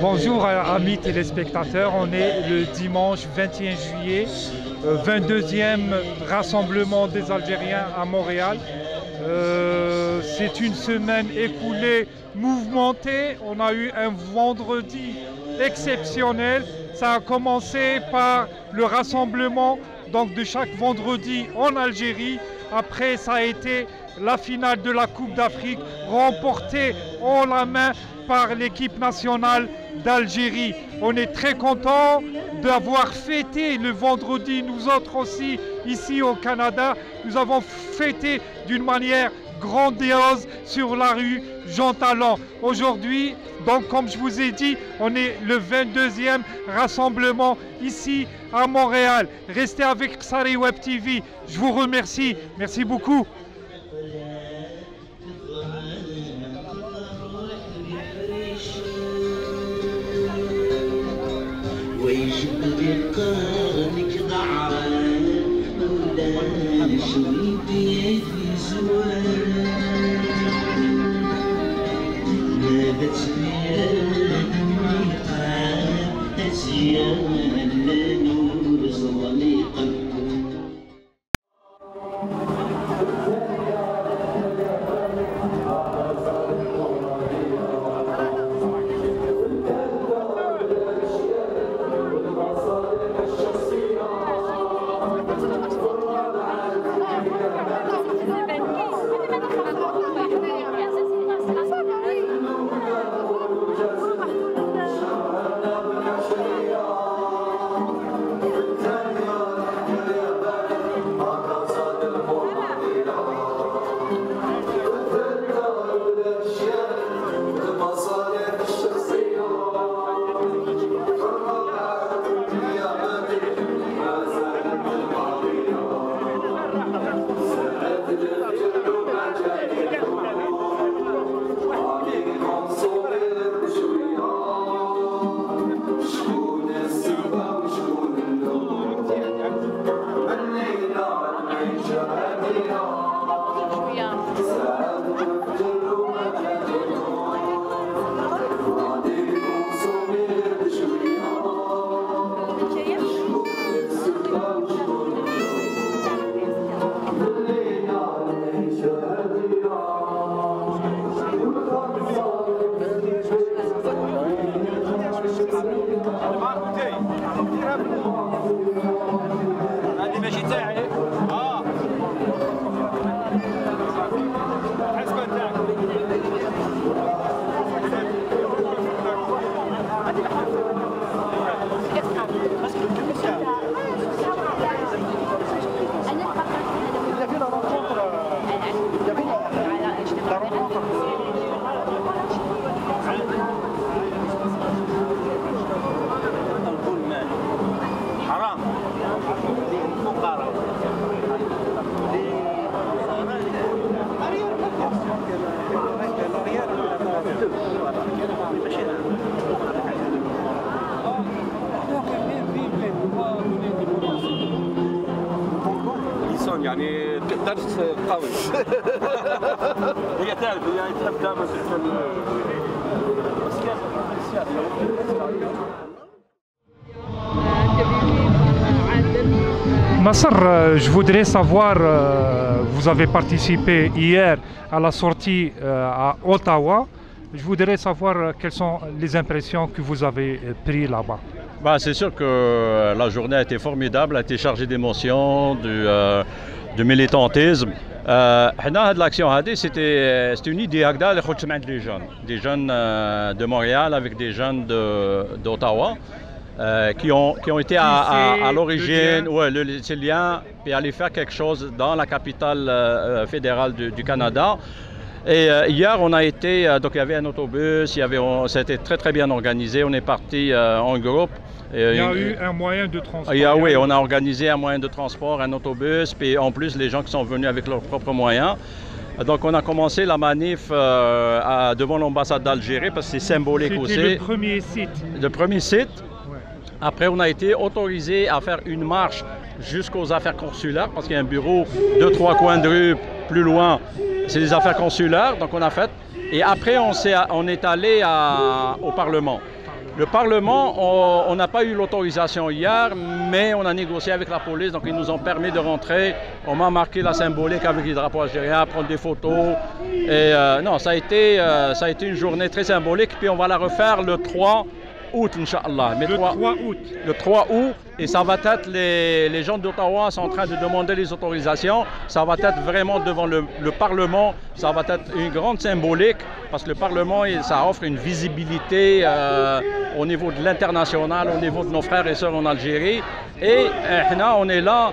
Bonjour amis téléspectateurs, on est le dimanche 21 juillet, 22e rassemblement des Algériens à Montréal. C'est une semaine écoulée, mouvementée. On a eu un vendredi exceptionnel. Ça a commencé par le rassemblement de chaque vendredi en Algérie. Après, ça a été la finale de la Coupe d'Afrique remportée en la main par l'équipe nationale d'Algérie. On est très content d'avoir fêté le vendredi, nous autres aussi, ici au Canada. Nous avons fêté d'une manière grandiose sur la rue Jean Talon. Aujourd'hui, donc comme je vous ai dit, on est le 22e rassemblement ici à Montréal. Restez avec Ksari Web TV. Je vous remercie. Merci beaucoup. يعني تقدرش تقاوم هي تعرف هي تحب دائما Nasser, je voudrais savoir, vous avez participé hier à la sortie à Ottawa. Je voudrais savoir quelles sont les impressions que vous avez prises là-bas. Bah, c'est sûr que la journée a été formidable, a été chargée d'émotions, de militantisme. L'action c'était une idée des jeunes de Montréal avec des jeunes d'Ottawa qui ont été à l'origine, ces liens, puis aller faire quelque chose dans la capitale fédérale du Canada. Et hier, on a été, donc il y avait un autobus, c'était très très bien organisé, on est parti en groupe. Il y a eu un moyen de transport. Oui, on a organisé un moyen de transport, un autobus, puis en plus les gens qui sont venus avec leurs propres moyens. Donc on a commencé la manif devant l'ambassade d'Algérie parce que c'est symbolique aussi. C'était le premier site. Le premier site. Ouais. Après, on a été autorisé à faire une marche jusqu'aux affaires consulaires parce qu'il y a un bureau 2-3 coins de rue plus loin. C'est des affaires consulaires, donc on a fait. Et après, on est allé au Parlement. Le Parlement, on n'a pas eu l'autorisation hier, mais on a négocié avec la police, donc ils nous ont permis de rentrer. On m'a marqué la symbolique avec les drapeaux algériens, prendre des photos. Et non, ça a été une journée très symbolique, puis on va la refaire le 3 août, Inch'Allah. Le 3 août. Le 3 août, et ça va être, les gens d'Ottawa sont en train de demander les autorisations. Ça va être vraiment devant le Parlement, ça va être une grande symbolique, parce que le Parlement, ça offre une visibilité au niveau de l'international, au niveau de nos frères et sœurs en Algérie. Et on est là,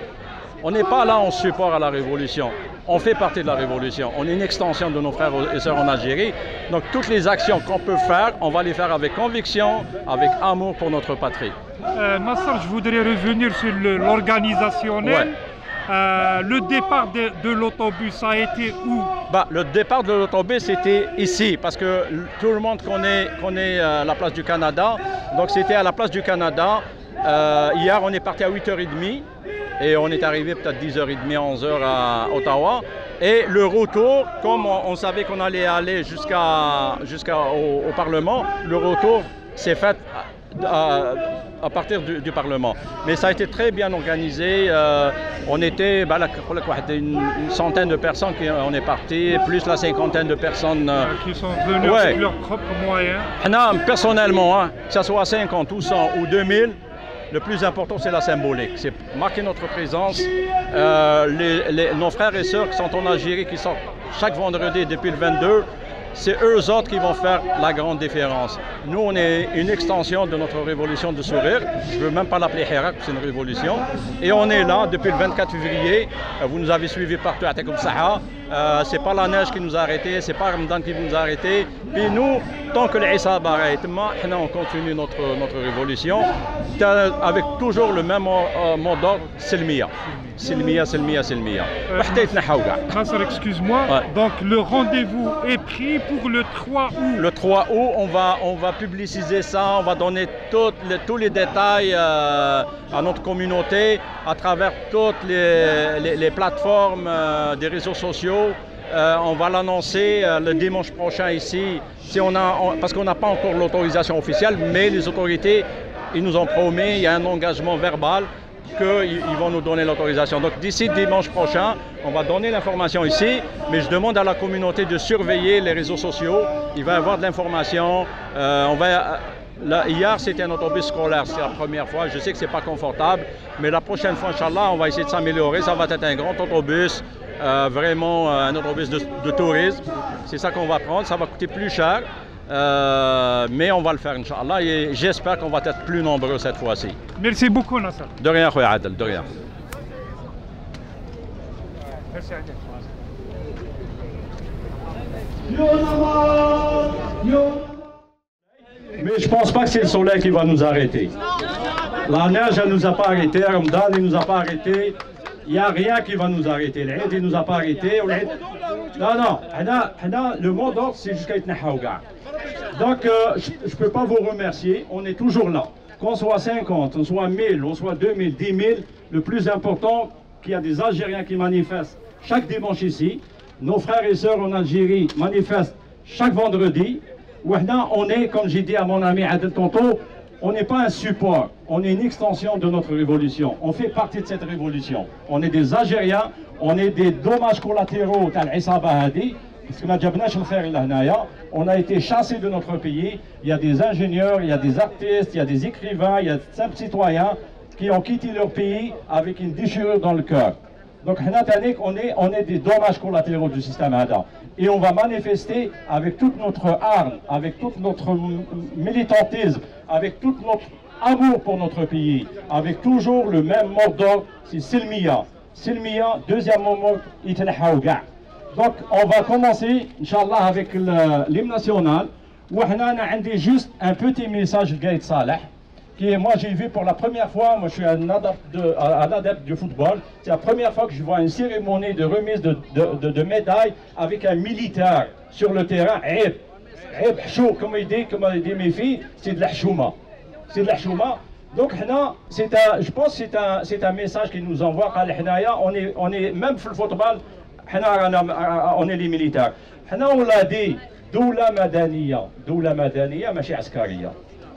on n'est pas là en support à la révolution. On fait partie de la révolution. On est une extension de nos frères et sœurs en Algérie. Donc toutes les actions qu'on peut faire, on va les faire avec conviction, avec amour pour notre patrie. Nasser, je voudrais revenir sur l'organisationnel. Ouais. Le départ de l'autobus a été où? Le départ de l'autobus était ici, parce que tout le monde connaît la place du Canada. Donc c'était à la place du Canada. Hier, on est parti à 8h30. Et on est arrivé peut-être 10h30, 11h à Ottawa. Et le retour, comme on savait qu'on allait aller jusqu'au Parlement, le retour s'est fait à partir du Parlement. Mais ça a été très bien organisé. On était une centaine de personnes qui on est parti, plus la cinquantaine de personnes qui sont venues avec leurs propres moyens. Personnellement, hein, que ce soit 50 ou 100 ou 2000, le plus important, c'est la symbolique. C'est marquer notre présence. Nos frères et sœurs qui sont en Algérie, qui sortent chaque vendredi depuis le 22, c'est eux autres qui vont faire la grande différence. Nous, on est une extension de notre révolution de sourire. Je ne veux même pas l'appeler Hirak, c'est une révolution. Et on est là depuis le 24 février. Vous nous avez suivis partout à Tekoum Saha. C'est pas la neige qui nous a arrêtés, c'est pas Ramadan qui nous a arrêtés. Puis nous, tant que l'Isab arrête, on continue notre révolution avec toujours le même mot d'ordre, Silmiya. Silmiya, Silmiya, Silmiya. Nasser, excuse-moi. Ouais. Donc le rendez-vous est pris pour le 3 août. Le 3 août, on va publiciser ça, on va donner tous les détails à notre communauté à travers toutes les plateformes des réseaux sociaux. On va l'annoncer le dimanche prochain ici, parce qu'on n'a pas encore l'autorisation officielle, mais les autorités, ils nous ont promis, il y a un engagement verbal qu'ils vont nous donner l'autorisation. Donc d'ici dimanche prochain, on va donner l'information ici, mais je demande à la communauté de surveiller les réseaux sociaux. Il va y avoir de l'information. Hier, c'était un autobus scolaire, c'est la première fois. Je sais que ce n'est pas confortable, mais la prochaine fois, Inch'Allah, on va essayer de s'améliorer. Ça va être un grand autobus, vraiment un autobus de tourisme. C'est ça qu'on va prendre. Ça va coûter plus cher. Mais on va le faire, Inch'Allah, et j'espère qu'on va être plus nombreux cette fois-ci. Merci beaucoup, Nasser. De rien, Khouya Adel, de rien. Merci, Adel. Mais je ne pense pas que c'est le soleil qui va nous arrêter. La neige, elle ne nous a pas arrêtés, Ramadan, il ne nous a pas arrêtés. Il n'y a rien qui va nous arrêter. L'Aïd, il ne nous a pas arrêtés. Non, le mot d'ordre, c'est jusqu'à Itnahaouga. Donc, je ne peux pas vous remercier. On est toujours là. Qu'on soit 50, on soit 1000, on soit 2000, 10 000, le plus important, qu'il y a des Algériens qui manifestent chaque dimanche ici. Nos frères et sœurs en Algérie manifestent chaque vendredi. On est, comme j'ai dit à mon ami Adel tantôt, on n'est pas un support, on est une extension de notre révolution. On fait partie de cette révolution. On est des Algériens, on est des dommages collatéraux on a été chassés de notre pays. Il y a des ingénieurs, il y a des artistes, il y a des écrivains, il y a de simples citoyens qui ont quitté leur pays avec une déchirure dans le cœur. Donc on est des dommages collatéraux du système Hada. Et on va manifester avec toute notre arme, avec tout notre militantisme, avec tout notre amour pour notre pays, avec toujours le même mot d'ordre, c'est Silmiya. Silmiya, deuxième mot, Itnahaouga. Donc on va commencer, Inch'Allah, avec l'hymne national. On a juste un petit message de Gaïd Saleh. Moi j'ai vu pour la première fois, moi je suis un adepte du football, c'est la première fois que je vois une cérémonie de remise de médailles avec un militaire sur le terrain. Comme il dit mes filles, c'est de la chouma. C'est de la chouma. Donc je pense que c'est un message qui nous envoie. On est même pour le football, on est les militaires. On l'a dit, doula madaniya, machia askariya.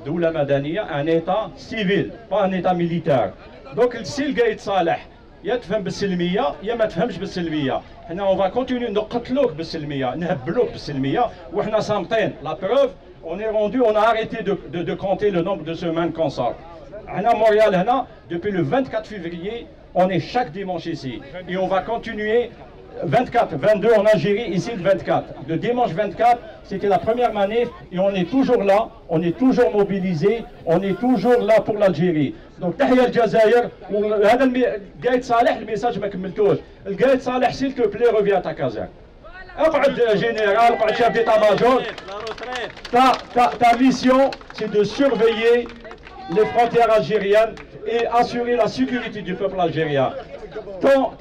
دولة مدنية ان ايتا سيفيل با ان ايتا ميليتار. دونك السي القايد صالح يا تفهم بالسلميه يا ما تفهمش بالسلميه. حنا اون فا كونتينيو نقتلوك بالسلميه نهبلوك بالسلميه وحنا صامتين. لا بروف اون اي روندو اون اريتي دو كونتي لو نومبر دو سيمان كون صار. حنا مونريال هنا دوبي لو 24 février on est chaque dimanche ici et on va continuer 24, 22 en Algérie, ici le 24. Le dimanche 24, c'était la première manif et on est toujours là, on est toujours mobilisés, on est toujours là pour l'Algérie. Donc, تحية الجزائر. وهذا القايد صالح الميساج ما كملتوش. القايد صالح s'il te plaît reviens à ta caserne. اقعد جنرال, اقعد chef d'état-major. Ta mission, c'est de surveiller les frontières algériennes et assurer la sécurité du peuple algérien.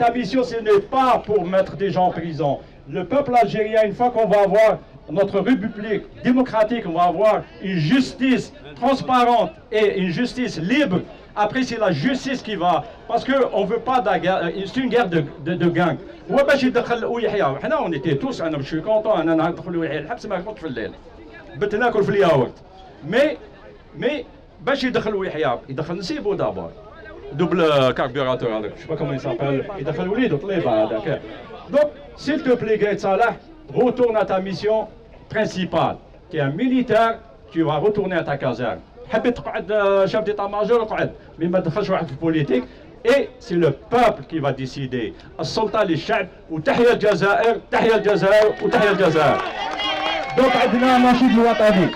Ta mission, ce n'est pas pour mettre des gens en prison. Le peuple algérien, une fois qu'on va avoir notre république démocratique, on va avoir une justice transparente et une justice libre. Après, c'est la justice qui va. Parce qu'on ne veut pas de guerre. C'est une guerre de gang. On était tous, je suis content, mais باش يدخلوا يحيى يدخل نسيبو دابا دوبل كاربيراتور هذاك جو با كومون يسابيل يدخل وليدو طليبه هذاك. دونك s'il te plaît قايد صالح retourne à ta mission principale. Tu es un militaire, tu vas retourner à ta caserne. حبيت تقعد شاف ديتا ماجور اقعد مي ما تدخلش واحد في البوليتيك. Et c'est le peuple qui va décider. السلطه للشعب وتحيا الجزائر تحيا الجزائر وتحيا الجزائر. دونك عندنا نشيد الوطني.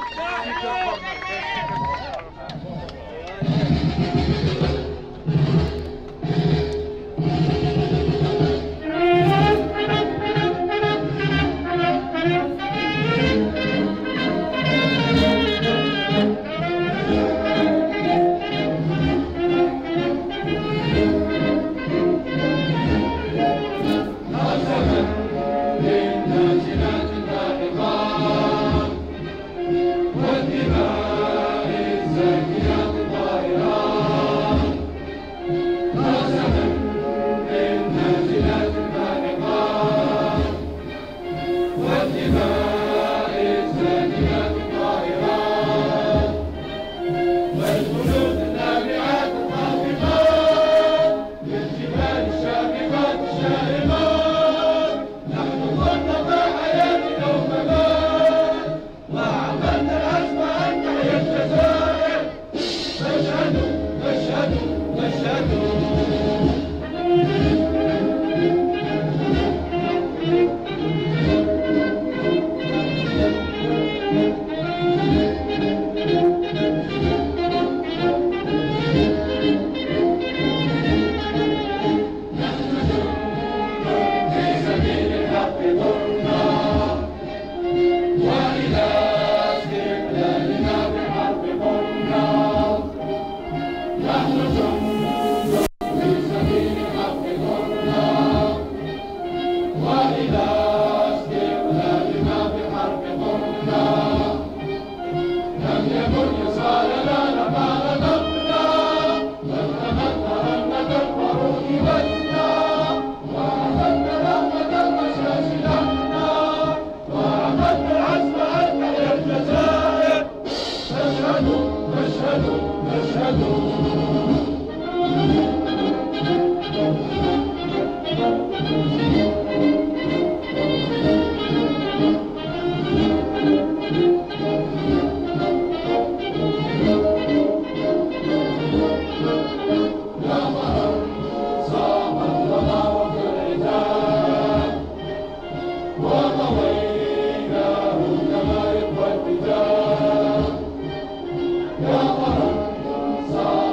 يا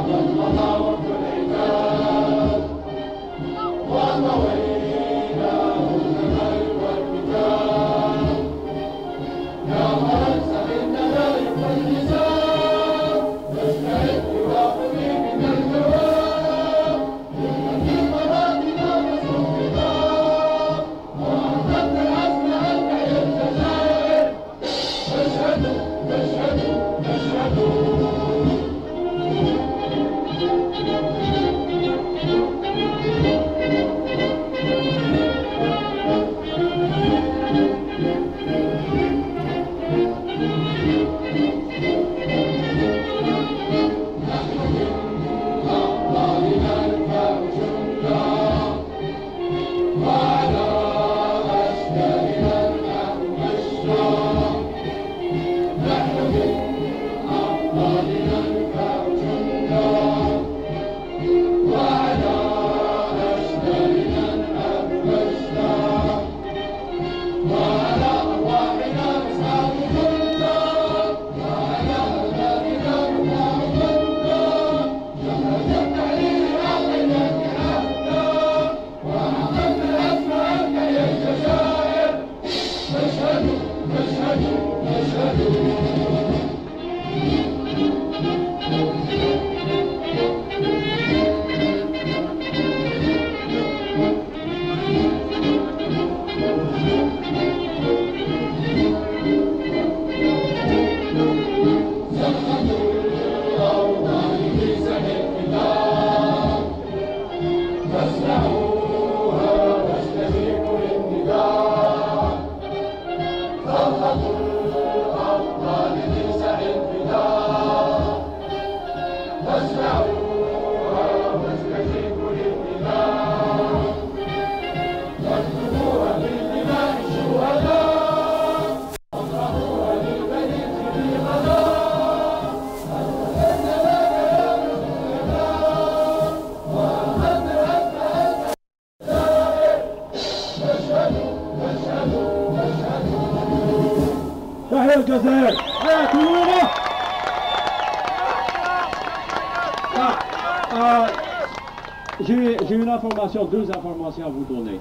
J'ai une information, deux informations à vous donner.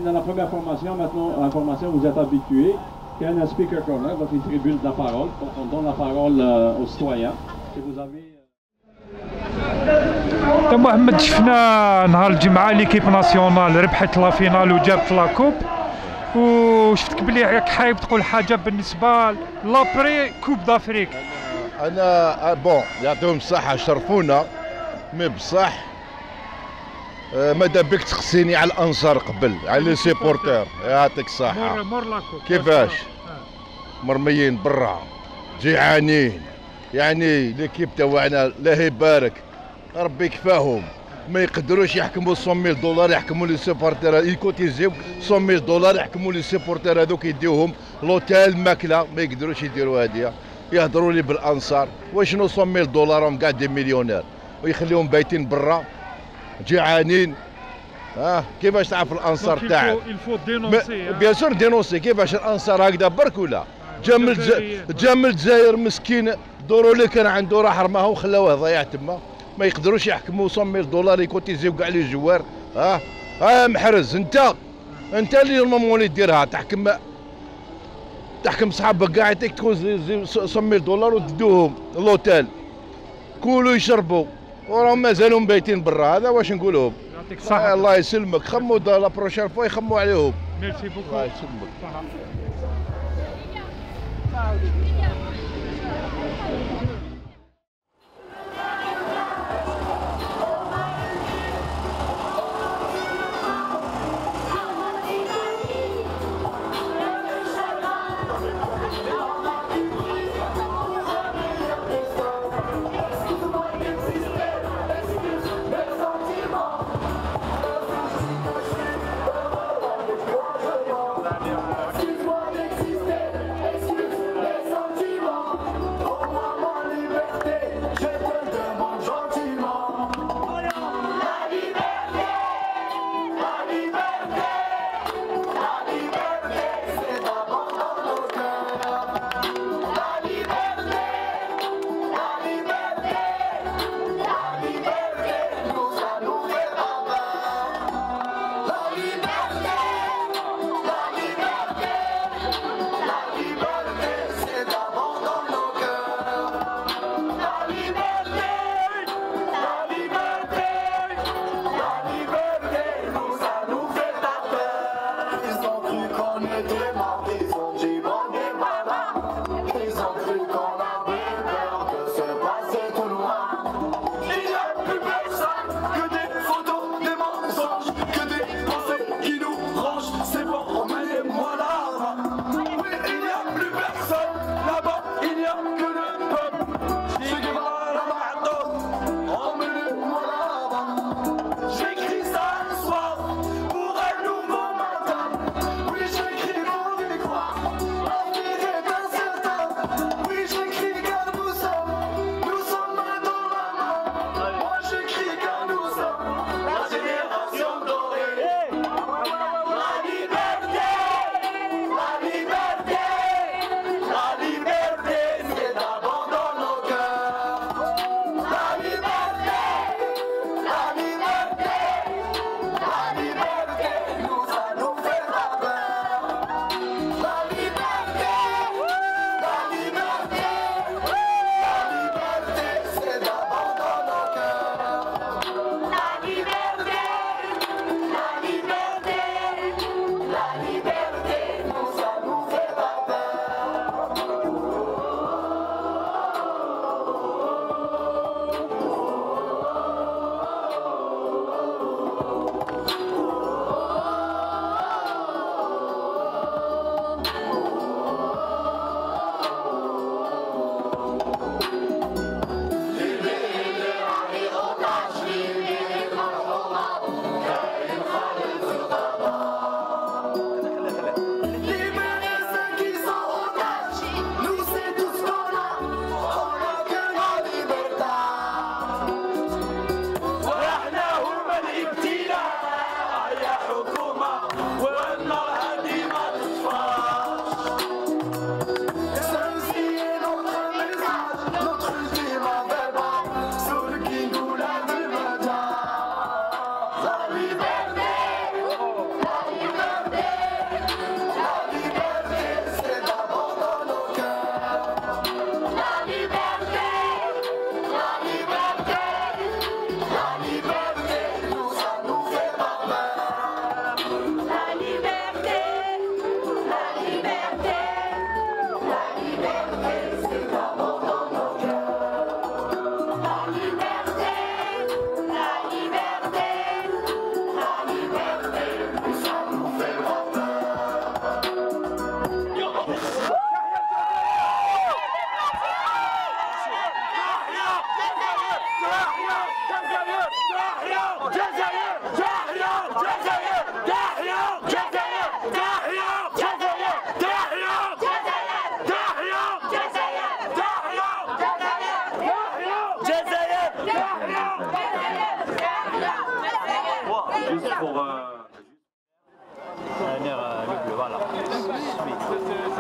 Dans la première information, vous êtes habitués. Qu'il y a un speaker corner, donc une tribune de la parole. On donne la parole aux citoyens. Si vous avez... محمد شفنا نهار الجمعة ليكيب ناسيونال ربحت لا فينال وجابت لا كوب وشفتك بلي راك حايب تقول حاجة بالنسبة لابري كوب دافريك. أنا بون يعطيهم الصحة شرفونا مي بصح ماذا بك تخصيني على الأنصار قبل على لي سيبورتير يعطيك الصحة. مور لا كوب كيفاش؟ مرميين برا جيعانين يعني ليكيب تاعنا الله يبارك ربي يكفاهم ما يقدروش يحكموا 100,000 دولار يحكموا لي سيبورتير يكوتيزيو 100,000 دولار يحكموا لي سيبورتير هذوك يديوهم لوتيل ماكله ما يقدروش يديروا هذه يهضروا لي بالانصار وشنو 100,000 دولار هم كاع دي مليونير ويخليهم بايتين برا جيعانين. كيفاش تعرف الانصار تاعك؟ بيان سور دينونسي كيفاش الانصار هكذا برك ولا جامل الجزائر مسكين دوروا اللي كان عنده راح رماه وخلاوه ضيع تما ما يقدروش يحكموا 100,000 دولار يكوتيزيو كاع لي جوار. محرز انت اللي نورمالمون اللي ديرها تحكم صحابك كاع يعطيك تكون 100,000 دولار وتدوهم لوتيل كولوا يشربوا وراهم مازالوا بايتين برا. هذا واش نقول لهم؟ يعطيك الصحة. الله يسلمك خموا لا بروشين فوا يخموا عليهم. ميرسي بوكو. الله يسلمك. Voilà.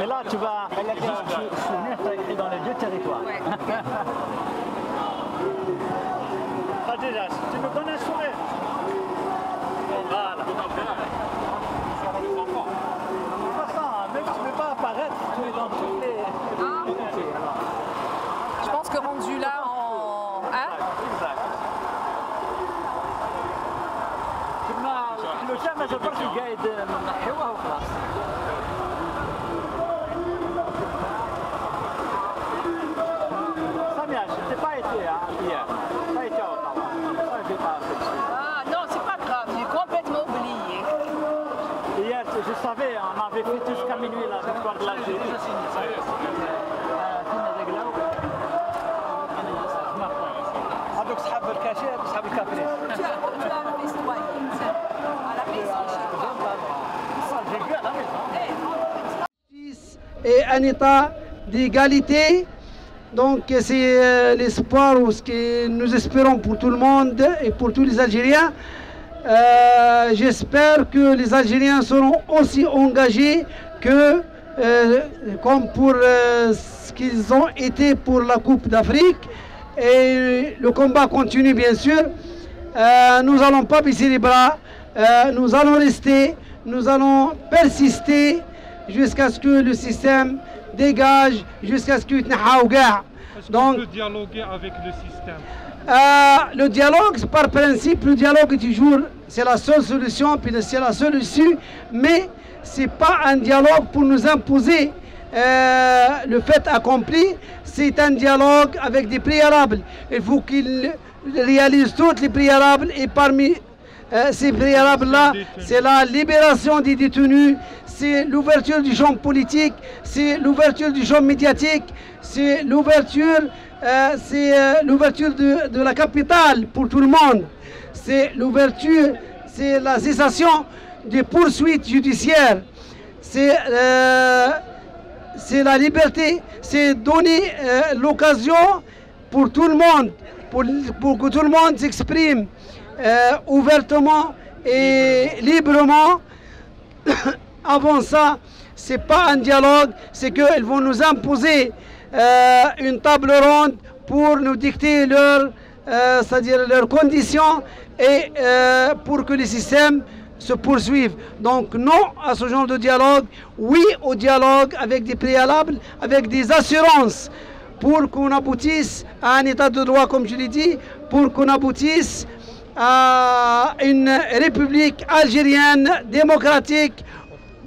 Et là, tu vas souvenir, tu as écrit dans les deux territoires. Khadija, tu me donnes un sourire. Voilà. Même si tu ne veux pas apparaître, tu es dans tous les... Je pense que rendu là en... Hein? Exact. Le chien, mais je pense qu'il gagne de Mahioua ou pas. Samia, je n'ai pas été hier. Pas été à Ottawa. Ah non, c'est pas grave, j'ai complètement oublié. Hier, je savais, on avait fait jusqu'à minuit la victoire de l'Algérie. هذوك صحاب الكاشير صحاب الكافرين. Et un état d'égalité, donc c'est l'espoir ou ce que nous espérons pour tout le monde et pour tous les Algériens. J'espère que les Algériens seront aussi engagés que comme pour ce qu'ils ont été pour la Coupe d'Afrique. Et le combat continue bien sûr. Nous n'allons pas baisser les bras, nous allons rester, nous allons persister jusqu'à ce que le système dégage, jusqu'à ce qu'il Donc, peut dialoguer avec le système. Le dialogue, par principe, le dialogue est toujours, c'est la seule solution, puis c'est la seule issue, mais c'est pas un dialogue pour nous imposer le fait accompli, c'est un dialogue avec des préalables. Il faut qu'il réalise tous les préalables et parmi ces préalables-là, c'est la libération des détenus, c'est l'ouverture du champ politique, c'est l'ouverture du champ médiatique, c'est l'ouverture de la capitale pour tout le monde, c'est l'ouverture, c'est la cessation des poursuites judiciaires, c'est la liberté, c'est donner l'occasion pour tout le monde, pour que tout le monde s'exprime ouvertement et librement. Avant ça, c'est pas un dialogue, c'est qu'ils vont nous imposer une table ronde pour nous dicter c'est-à-dire leurs conditions et pour que les systèmes se poursuivent. Donc non à ce genre de dialogue, oui au dialogue avec des préalables, avec des assurances pour qu'on aboutisse à un état de droit comme je l'ai dit, pour qu'on aboutisse à une république algérienne démocratique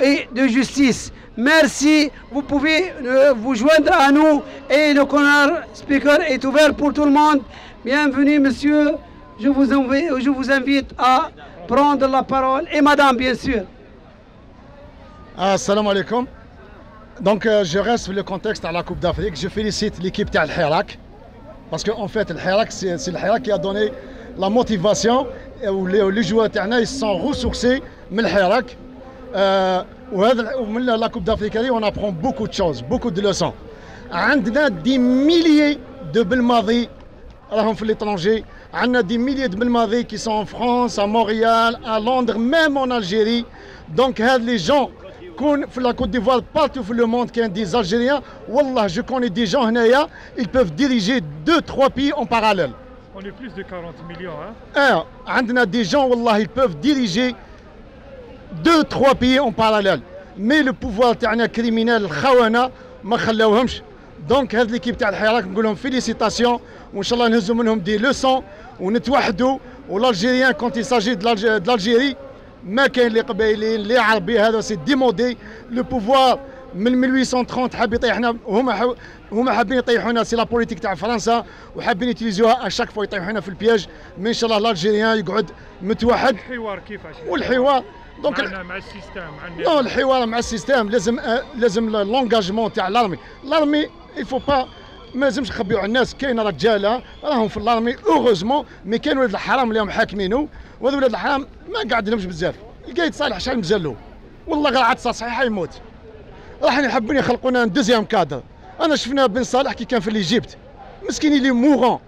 et de justice. Merci, vous pouvez vous joindre à nous et le corner speaker est ouvert pour tout le monde. Bienvenue monsieur, je vous invite à prendre la parole et madame bien sûr. Assalamu alaikum. Donc je reste sur le contexte à la Coupe d'Afrique. Je félicite l'équipe de Al-Hirak parce qu'en fait Al-Hirak c'est Al-Hirak qui a donné la motivation où les joueurs ils se sont ressourcés من الحراك ومن la Coupe d'Afrique on apprend beaucoup de choses, beaucoup de leçons. عندنا des milliers de بالماضي راهم في l'étranger, عندنا des milliers de بالماضي qui sont en France, à Montréal, à Londres, même en Algérie. Donc les gens كون في la Côte d'Ivoire, partout dans le monde, qu'il y a des Algériens, wallah, je connais des gens هنايا, ils peuvent diriger 2-3 pays en parallèle. On est plus de 40 millions, hein? عندنا des gens, wallah, ils peuvent diriger 2-3 pays en parallèle. Mais le pouvoir تاعنا criminel, الخونة ما خلاوهمش. Donc هذه l'équipe تاع الحراك نقول لهم félicitations وإن شاء الله نهزوا منهم des leçons ونتوحدوا. والالجيريان quand il s'agit de l'Algérie ما كاين اللي قبايلين اللي عربي هذا سي ديمودي. لو بوفوار من 1830 حاب يطيحنا، هما حابين يطيحونا، سي لا بوليتيك تاع فرنسا وحابين يتيليزوها اشاك فوا يطيحونا في البياج. مي ان شاء الله الالجيريان يقعد متوحد. الحوار كيفاش؟ والحوار دونك مع السيستم نو الحوار مع السيستم لازم لونجاجمون تاع لارمي. لارمي il faut pas ما لازمش نخبيو على الناس. كاين رجاله راهم في الارمي اوغوزمون، مي كاين ولاد الحرام اللي هم حاكمينه، وهذو ولاد الحرام ما قاعدينهمش بزاف. القايد صالح شحال مزالو والله غير عاد صحيحه يموت. راح يحبون يخلقوا لنا دوزيام كادر. انا شفنا بن صالح كي كان في ليجيبت مسكين اللي مورون،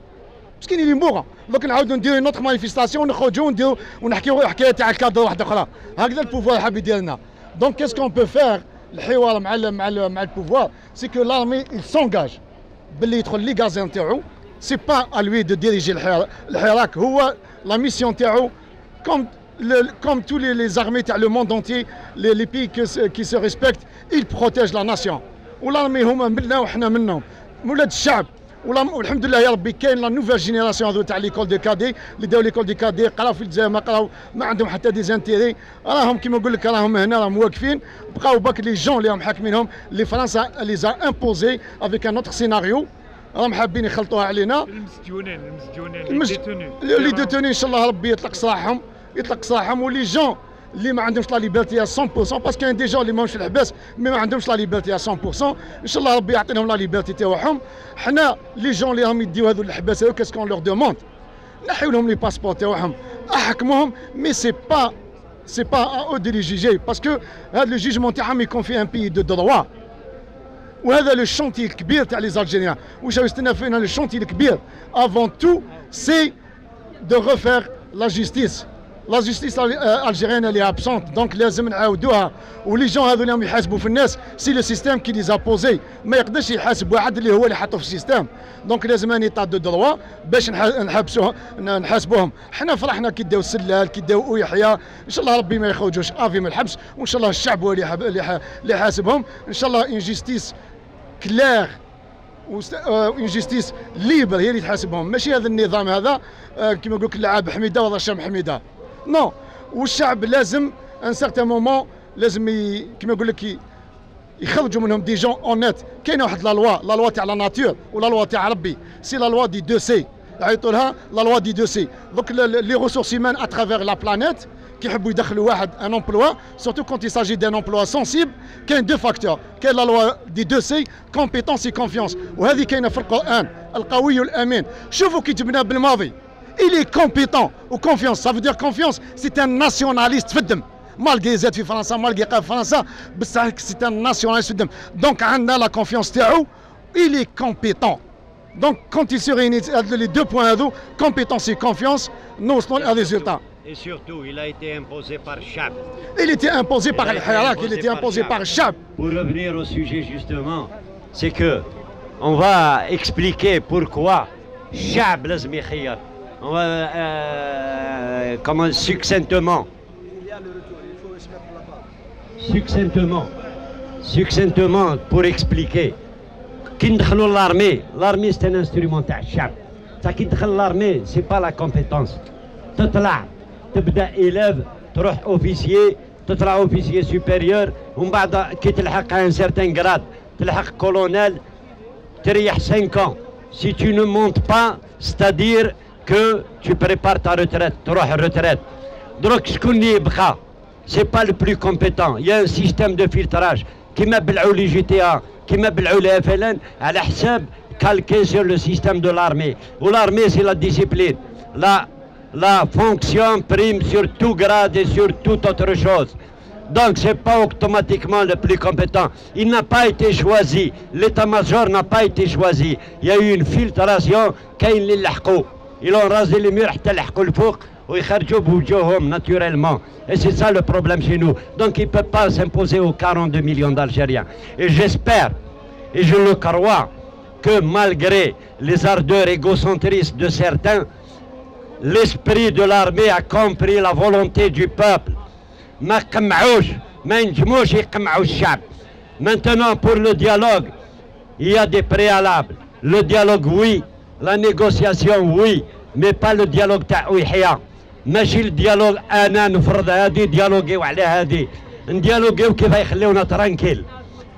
مسكين اللي مورون. دوك نعاودوا نديروا نوتر مانيفيستاسيون ونخرجوا ونديروا ونحكيوا حكايه تاع الكادر واحده اخرى. هكذا البوفوار حاب يدير لنا. دونك كيسكون بو فير الحوار مع البوفوار سي كو لارمي il s'engage باللي يدخل لي غازي نتاعو. سي با ا لوي دو ديريجي الحراك، هو لا ميسيون تاعو comme tous les armées تاع le monde entier, les pays qui se respectent, ils protègent la nation. والارمي هما منا وحنا منهم ولاد الشعب. والحمد لله يا ربي كاين لا نوفيل جينيراسيون هذو تاع ليكول دو كادي اللي داو ليكول دو كادي، قراو في الجزائر ما قراو، ما عندهم حتى دي زانتيري، راهم كيما نقول لك راهم هنا راهم واقفين. بقاو باك لي جون اللي راهم حاكمينهم اللي فرنسا ليزا امبوزي افيك ان اوتر سيناريو، راهم حابين يخلطوها علينا. المسجونين لي ديتوني ان شاء الله ربي يطلق سراحهم ولي جون اللي ما عندهمش لا ليبرتي 100%، باسكو كاين دي جون اللي ماهمش في الحباس مي ما عندهمش لا ليبرتي 100%. ان شاء الله ربي يعطيهم لا ليبرتي تاعهم. حنا لي جون اللي راهم يديو هذو الحباس هذو كاسكون لور دوموند نحيو لهم لي باسبور تاعهم، احكموهم، مي سي با او دي لي جيجي، باسكو هذا لو جيجمون تاعهم يكون في ان بي دو دروا. وهذا لو شونتي الكبير تاع لي زالجيريان. واش يستنى فينا لو شونتي الكبير افون تو سي دو ريفير لا جوستيس. لا جوستيس الجيريان اللي ابسونت، دونك لازم نعاودوها. ولي جون هذو اللي يحاسبوا في الناس سي لو سيستيم كي ليزا بوزي، ما يقدرش يحاسب واحد اللي هو اللي حطه في السيستيم. دونك لازم ان ايطا دو دروا باش نحاسبوهم. حنا فرحنا كي داو السلال كي داو يحيى، ان شاء الله ربي ما يخرجوش افي من الحبس، وان شاء الله الشعب هو اللي يحاسبهم. ان شاء الله ان جيستيس كلير وان جيستيس ليبر هي اللي تحاسبهم، ماشي هذا النظام هذا كيما نقول لك اللعاب حميده ولا هشام حميده. نو، والشعب لازم ان سارتان مومون لازم كيما نقول لك يخرجوا منهم دي جون اونيت. كاينه واحد لا لوا تاع لا ناتور ولا لوا تاع ربي، سي لا لوا دي 2 سي يعيطوا لها لا لوا دي 2 سي. دوك لي ريسورس هيومان اترافير لا بلانيت كيحبوا يدخلوا واحد ان امبلوا، سورتو كونت يساجي دان امبلوا سونسيبل، كاين دو فاكتور، كاين لا لوا دي 2 سي كومبيتونس اي كونفيونس، وهذه كاينه في القران، القوي الامين. شوفوا كي جبنا بالماضي il est compétent ou confiance, ça veut dire confiance, c'est un nationaliste في الدم، مالغي زاد في فرنسا مالغي قال في فرنسا بصح c'est un nationaliste في الدم. دونك عندنا لا كونفيونس تاعو، il est compétent. دونك quand il se réunit les deux points هذو compétence et confiance نوصلوا للريزولتا. Et surtout, il a été imposé par Chab. Il était imposé par le Hirak, il était imposé par Chab. Pour revenir au sujet justement, c'est que on va expliquer pourquoi Chab لازم يخير. On va comment succinctement. Succinctement pour expliquer. Qui ندخلوا l'armée c'est un instrument تاع الشعب. تا كي تدخل l'armée c'est pas la compétence. تطلع تبدا élève تروح officier تطلع officier supérieur ومن بعد كي تلحق un certain grade تلحق colonel تريح 5 ans. Si tu ne montes pas, c'est-à-dire que tu prépares ta retraite, تروح الريتريت. دروك شكون اللي يبقى؟ C'est pas le plus compétent. Il y a un système de filtrage كيما بلعوا لي GTA كيما بلعوا لي FLN على حساب calqué sur le système de l'armée. Ou l'armée c'est la discipline. La fonction prime sur tout grade et sur toute autre chose. Donc c'est pas automatiquement le plus compétent. Il n'a pas été choisi. L'état-major n'a pas été choisi. Il y a eu une filtration كاين اللي لحقوا. Ils ont rasé les murs حتى لحقوا الفوق ويخرجوا بوجوههم naturellement. Et c'est ça le problème chez nous. Donc il ne peut pas s'imposer aux 42 millions d'Algériens. Et j'espère, et je le crois, que malgré les ardeurs égocentristes de certains, l'esprit de l'armée a compris la volonté du peuple. ما قمعوش ما نجموش يقمعوا الشعب. Maintenant pour le dialogue, il y a des préalables. Le dialogue oui, la négociation oui, mais pas le dialogue تاع ويحيى. ماشي الديالوغ انا نفرض هذه ديالوغيو على هذه، نديالوغيو كيف يخليونا ترانكيل،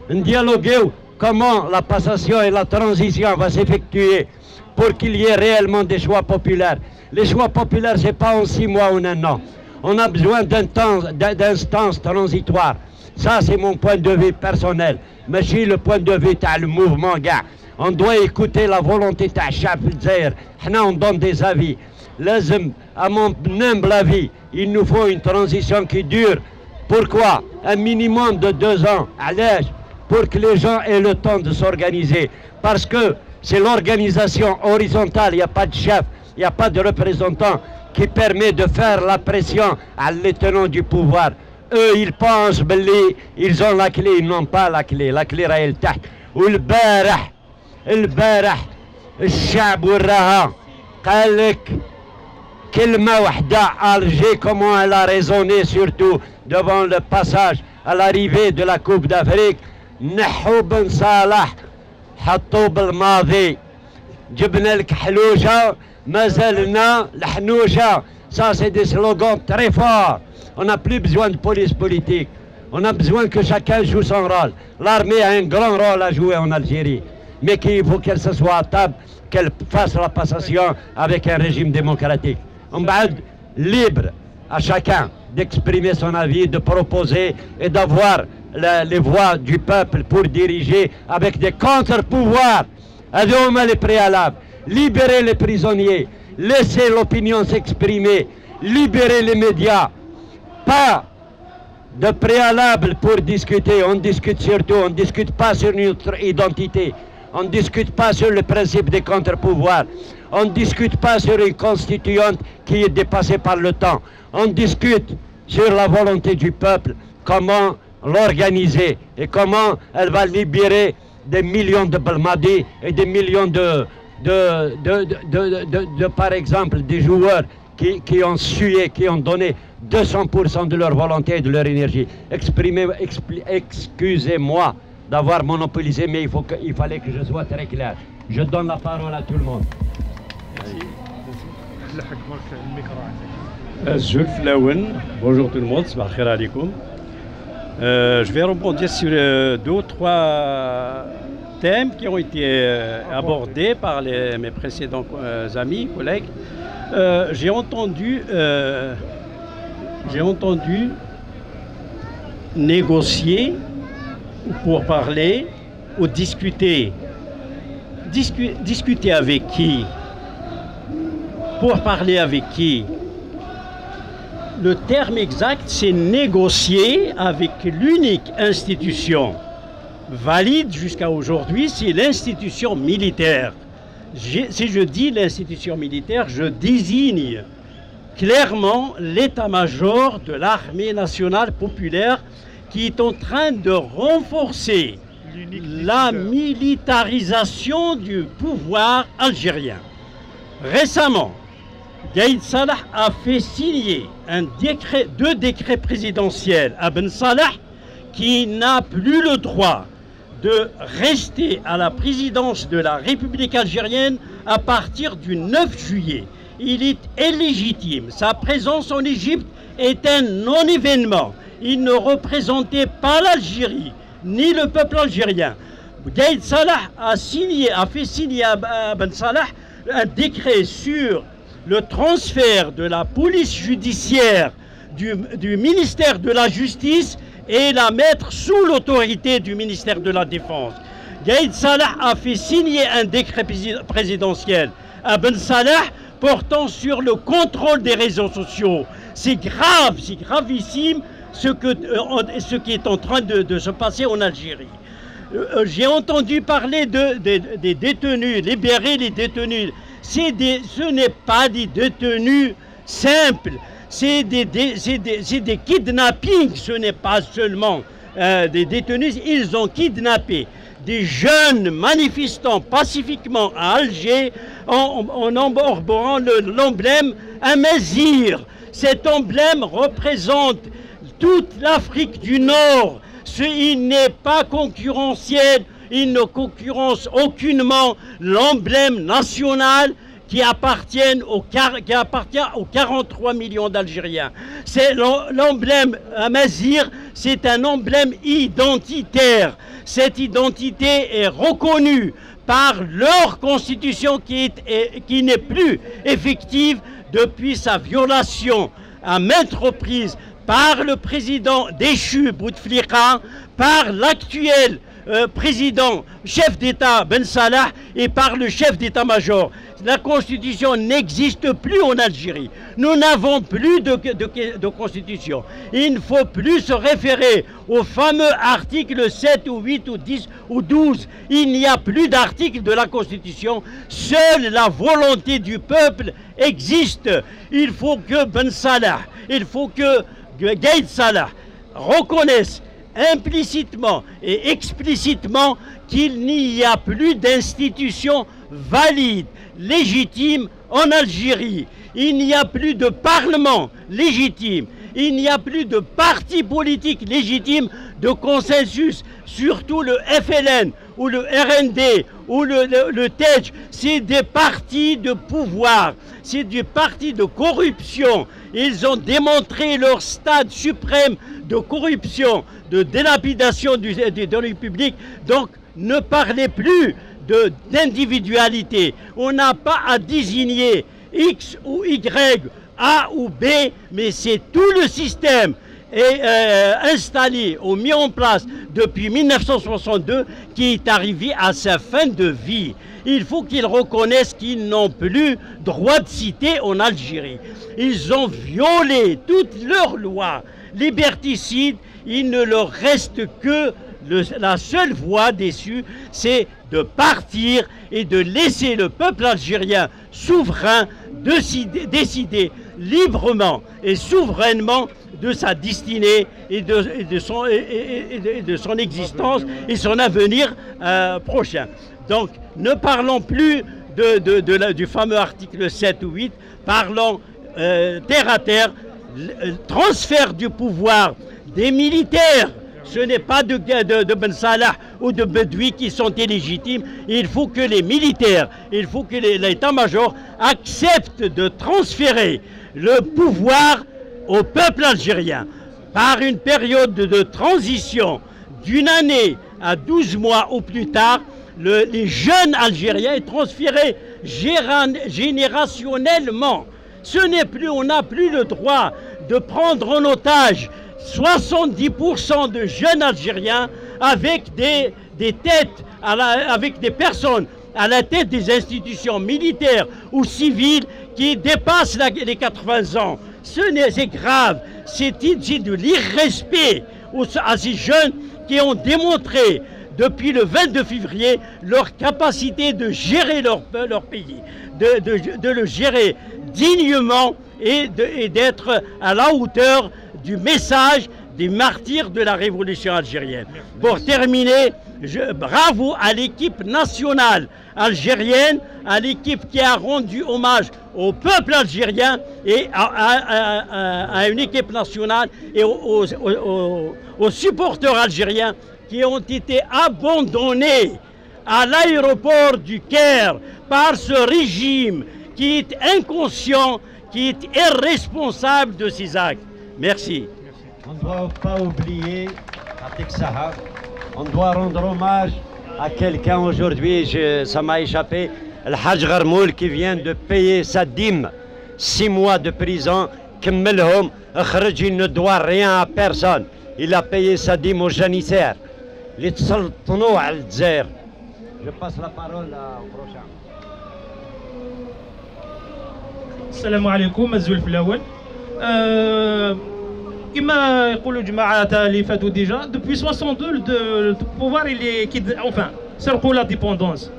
نديالوغيو comment la passation et la transition va s'effectuer pour qu'il y ait réellement des choix populaires. Les choix populaires c'est pas en 6 mois ou en 1 an. On a besoin d'instances transitoires. Ça c'est mon point de vue personnel. ماشي le point de vue تاع le mouvement كاع. On doit écouter la volonté de الشعب في الجزائر. On donne des avis. لازم, à mon humble avis, il nous faut une transition qui dure. Pourquoi? Un minimum de 2 ans. علاش? Pour que les gens aient le temps de s'organiser. Parce que c'est l'organisation horizontale, il n'y a pas de chef, il n'y a pas de représentant qui permet de faire la pression à les tenants du pouvoir. Eux, ils pensent qu'ils ont la clé, ils n'ont pas la clé. La clé راهي لتحت. والبارح الشعب وراها قال لك كلمة واحدة Alger, comment elle a raisonné surtout devant le passage à l'arrivée de la Coupe d'Afrique. نحو بن صالح حطوا بالماضي جبنا لك حلوجة ما زالنا الحنوجة. Ça c'est des slogans très forts. On n'a plus besoin de police politique. On a besoin que chacun joue son rôle. L'armée a un grand rôle à jouer en Algérie. Mais qu'il faut qu'elle se soit à table, qu'elle fasse la passation avec un régime démocratique. On va être libre à chacun d'exprimer son avis, de proposer et d'avoir les voix du peuple pour diriger avec des contre-pouvoirs. هذوما les préalables. Libérer les prisonniers, laisser l'opinion s'exprimer, libérer les médias. Pas de préalable pour discuter. On discute surtout, on ne discute pas sur notre identité. On ne discute pas sur le principe des contre-pouvoirs. On ne discute pas sur une constituante qui est dépassée par le temps. On discute sur la volonté du peuple, comment l'organiser et comment elle va libérer des millions de Belmadi et des millions de par exemple, des joueurs qui ont sué, qui ont donné 200% de leur volonté et de leur énergie. Excusez-moi d'avoir monopolisé, mais il fallait que je sois très clair. Je donne la parole à tout le monde. Bonjour tout le monde, je vais rebondir sur 2 ou 3 thèmes qui ont été abordés par mes précédents amis, collègues. J'ai entendu négocier pour parler ou discuter. Discuter avec qui? Pour parler avec qui? Le terme exact, c'est négocier avec l'unique institution valide jusqu'à aujourd'hui, c'est l'institution militaire. Si je dis l'institution militaire, je désigne clairement l'état-major de l'armée nationale populaire qui est en train de renforcer la militarisation du pouvoir algérien. Récemment, Gaïd Salah a fait signer 2 décrets présidentiels à Ben Salah qui n'a plus le droit de rester à la présidence de la République algérienne à partir du 9 juillet. Il est illégitime. Sa présence en Égypte est un non-événement. Il ne représentait pas l'Algérie, ni le peuple algérien. Gaïd Salah a fait signer à Ben Salah un décret sur le transfert de la police judiciaire du ministère de la Justice et la mettre sous l'autorité du ministère de la Défense. Gaïd Salah a fait signer un décret présidentiel à Ben Salah portant sur le contrôle des réseaux sociaux. C'est grave, c'est gravissime ce qui est en train de se passer en Algérie. J'ai entendu parler des détenus, libérer les détenus. Ce n'est pas des détenus simples, c'est des kidnappings, ce n'est pas seulement des détenus, ils ont kidnappé des jeunes manifestants pacifiquement à Alger en arborant l'emblème Amazir. Cet emblème représente toute l'Afrique du Nord. Il n'est pas concurrentiel, il ne concurrence aucunement l'emblème national qui appartient aux 43 millions d'Algériens. C'est l'emblème Amazir, c'est un emblème identitaire. Cette identité est reconnue par leur constitution qui n'est plus effective depuis sa violation à maintes reprises par le président déchu Bouteflika, par l'actuel président, chef d'État Ben Salah et par le chef d'état-major. La constitution n'existe plus en Algérie. Nous n'avons plus de constitution. Il ne faut plus se référer au fameux article 7 ou 8 ou 10 ou 12. Il n'y a plus d'article de la constitution. Seule la volonté du peuple existe. Il faut que Ben Salah, il faut que Gaïd Salah reconnaisse implicitement et explicitement qu'il n'y a plus d'institutions valides, légitimes en Algérie. Il n'y a plus de parlement légitime. Il n'y a plus de parti politique légitime de consensus. Surtout le FLN ou le RND ou le TEJ, c'est des partis de pouvoir, c'est des partis de corruption. Ils ont démontré leur stade suprême de corruption, de délapidation du public. Donc ne parlez plus d'individualité. On n'a pas à désigner X ou Y, A ou B, mais c'est tout le système est installé ou mis en place depuis 1962 qui est arrivé à sa fin de vie. Il faut qu'ils reconnaissent qu'ils n'ont plus droit de cité en Algérie. Ils ont violé toutes leurs lois liberticides. Il ne leur reste que la seule voie déçue, c'est de partir et de laisser le peuple algérien souverain décider librement et souverainement de sa destinée et de son existence et son avenir prochain. Donc ne parlons plus du fameux article 7 ou 8, parlons terre à terre, transfert du pouvoir des militaires. Ce n'est pas de Ben Salah ou de Bedoui qui sont illégitimes. Il faut que les militaires, il faut que l'état-major accepte de transférer le pouvoir au peuple algérien par une période de transition d'une année à 12 mois ou plus tard. Les jeunes Algériens est transféré générationnellement. Ce n'est plus, on n'a plus le droit de prendre en otage 70% de jeunes Algériens avec des têtes, avec des personnes à la tête des institutions militaires ou civiles qui dépassent les 80 ans. C'est grave, c'est de l'irrespect à ces jeunes qui ont démontré depuis le 22 février leur capacité de gérer leur pays, de le gérer dignement et d'être à la hauteur du message des martyrs de la révolution algérienne. Pour terminer, bravo à l'équipe nationale algérienne, à l'équipe qui a rendu hommage au peuple algérien et à une équipe nationale et aux supporters algériens qui ont été abandonnés à l'aéroport du Caire par ce régime qui est inconscient, qui est irresponsable de ses actes. Merci. On ne doit pas oublier, on doit rendre hommage à quelqu'un aujourd'hui, ça m'a échappé, le Haj Gharmoul qui vient de payer sa dîme, 6 mois de prison, Kemmelhom, il ne doit rien à personne. Il a payé sa dîme aux janissaires. Je passe la parole au prochain. السلام عليكم. الزول في الاول كما يقولوا الجماعه اللي فاتوا ديجا دوبوي 62 البوفوار اللي enfin سرقوا لا ديبوندونس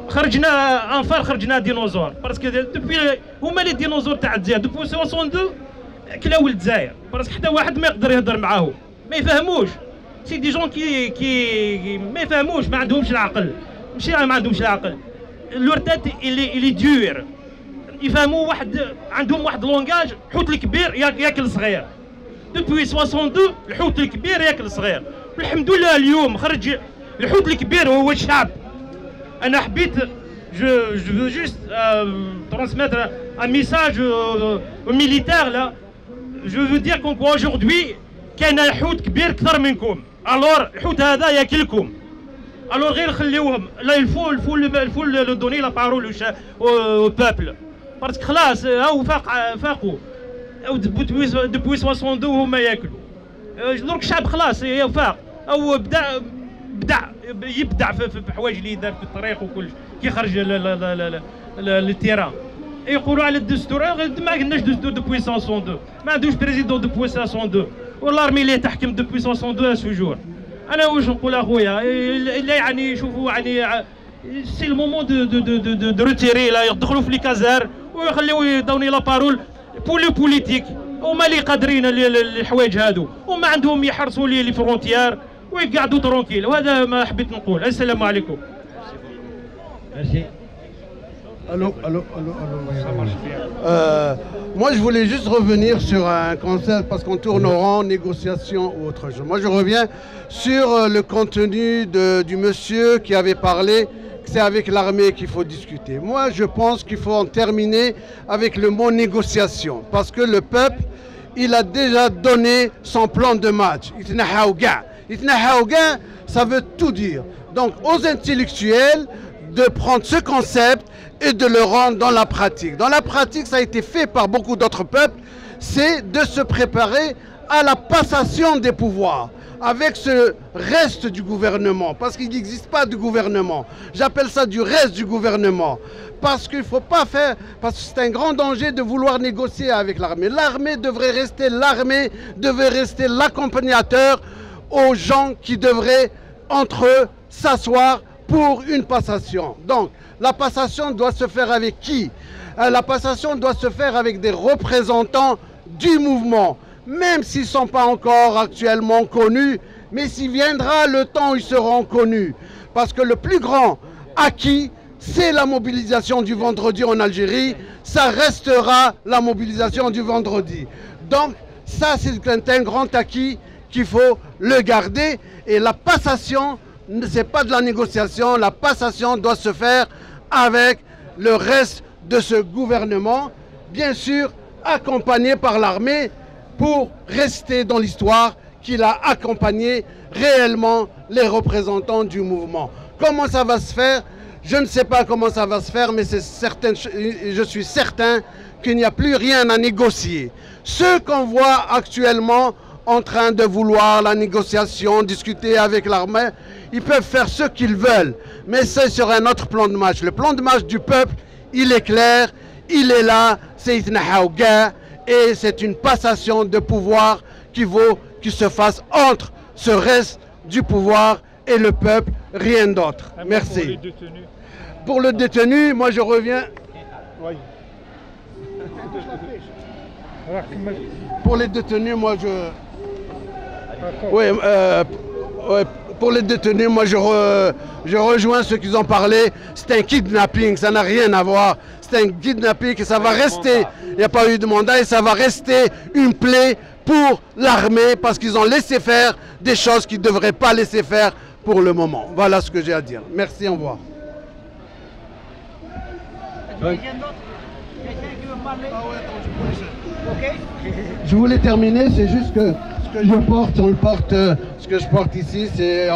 خرجنا انفار خرجنا ديناصور باسكو دوبوي هما لي ديناصور تاع الجزائر دوبوي 62 كلاو الجزائر باسكو حتى واحد ما يقدر يهضر معاهم ما يفهموش سي دي جون كي ما يفهموش ما عندهمش العقل ماشي ما عندهمش العقل لور تات اللي دور يفهموا عندهم واحد لونغاج الحوت الكبير ياكل الصغير دوبوي 62 الحوت الكبير ياكل الصغير والحمد لله اليوم خرج الحوت الكبير هو الشعب. انا حبيت je veux juste transmettre un message aux militaires là. Je veux dire qu'aujourd'hui كاين حوت كبير اكثر منكم الور الحوت هذا ياكلكم الور غير خليوهم لا الفول لو دوني لا بارول au peuple باسكو خلاص هاو فاقوا دوبوي 62 هما ياكلوا درك الشعب خلاص فاق او بدا يبدع في حوايج اللي دار في الطريق وكل كي خرج للتيران. يقولوا على الدستور ما عندناش دستور دوبوي 502 ما عندوش بريزيدون دوبوي 502 والارمي اللي تحكم دوبوي 502 سوجور. انا واش نقول اخويا لا يعني شوفوا يعني سي المومون دو روتيري لا يدخلوا في لي كازار ويخليو يدوني لا بارول بوليتيك هما اللي قادرين الحوايج هادو وما عندهم يحرسوا لي فرونتيير ويقعدوا ترونكيل وهذا ما حبيت نقول. السلام عليكم. Allô. Moi, je voulais juste revenir sur un concept parce qu'on tourne au rang, négociation ou autre chose. Moi, je reviens sur le contenu du monsieur qui avait parlé que c'est avec l'armée qu'il faut discuter. Moi, je pense qu'il faut en terminer avec le mot négociation parce que le peuple, il a déjà donné son plan de match. Ça veut tout dire. Donc, aux intellectuels de prendre ce concept et de le rendre dans la pratique. Dans la pratique, ça a été fait par beaucoup d'autres peuples, c'est de se préparer à la passation des pouvoirs avec ce reste du gouvernement, parce qu'il n'existe pas de gouvernement. J'appelle ça du reste du gouvernement, parce qu'il ne faut pas faire, parce que c'est un grand danger de vouloir négocier avec l'armée. L'armée devrait rester l'accompagnateur aux gens qui devraient entre eux s'asseoir pour une passation. Donc, la passation doit se faire avec qui? La passation doit se faire avec des représentants du mouvement, même s'ils ne sont pas encore actuellement connus, mais s'il viendra le temps où ils seront connus. Parce que le plus grand acquis, c'est la mobilisation du vendredi en Algérie, ça restera la mobilisation du vendredi. Donc, ça c'est un grand acquis qu'il faut le garder, et la passation, ce n'est pas de la négociation, la passation doit se faire avec le reste de ce gouvernement, bien sûr accompagné par l'armée pour rester dans l'histoire qu'il a accompagné réellement les représentants du mouvement. Comment ça va se faire? Je ne sais pas comment ça va se faire, mais je suis certain qu'il n'y a plus rien à négocier. Ceux qu'on voit actuellement en train de vouloir la négociation, discuter avec l'armée, ils peuvent faire ce qu'ils veulent, mais c'est sur un autre plan de match. Le plan de match du peuple, il est clair, il est là, c'est Itnahaouga, et c'est une passation de pouvoir qui se fasse entre ce reste du pouvoir et le peuple, rien d'autre. Merci. Pour le détenu, moi je reviens... Oui. Pour les détenus, moi je... Oui, pour les détenus, moi je rejoins ceux qui ont parlé. C'est un kidnapping, ça n'a rien à voir. C'est un kidnapping et ça va rester, il n'y a pas eu de mandat et ça va rester une plaie pour l'armée parce qu'ils ont laissé faire des choses qu'ils ne devraient pas laisser faire pour le moment. Voilà ce que j'ai à dire. Merci, au revoir. Je voulais terminer, c'est juste que ce que je porte, ce que je porte ici, c'est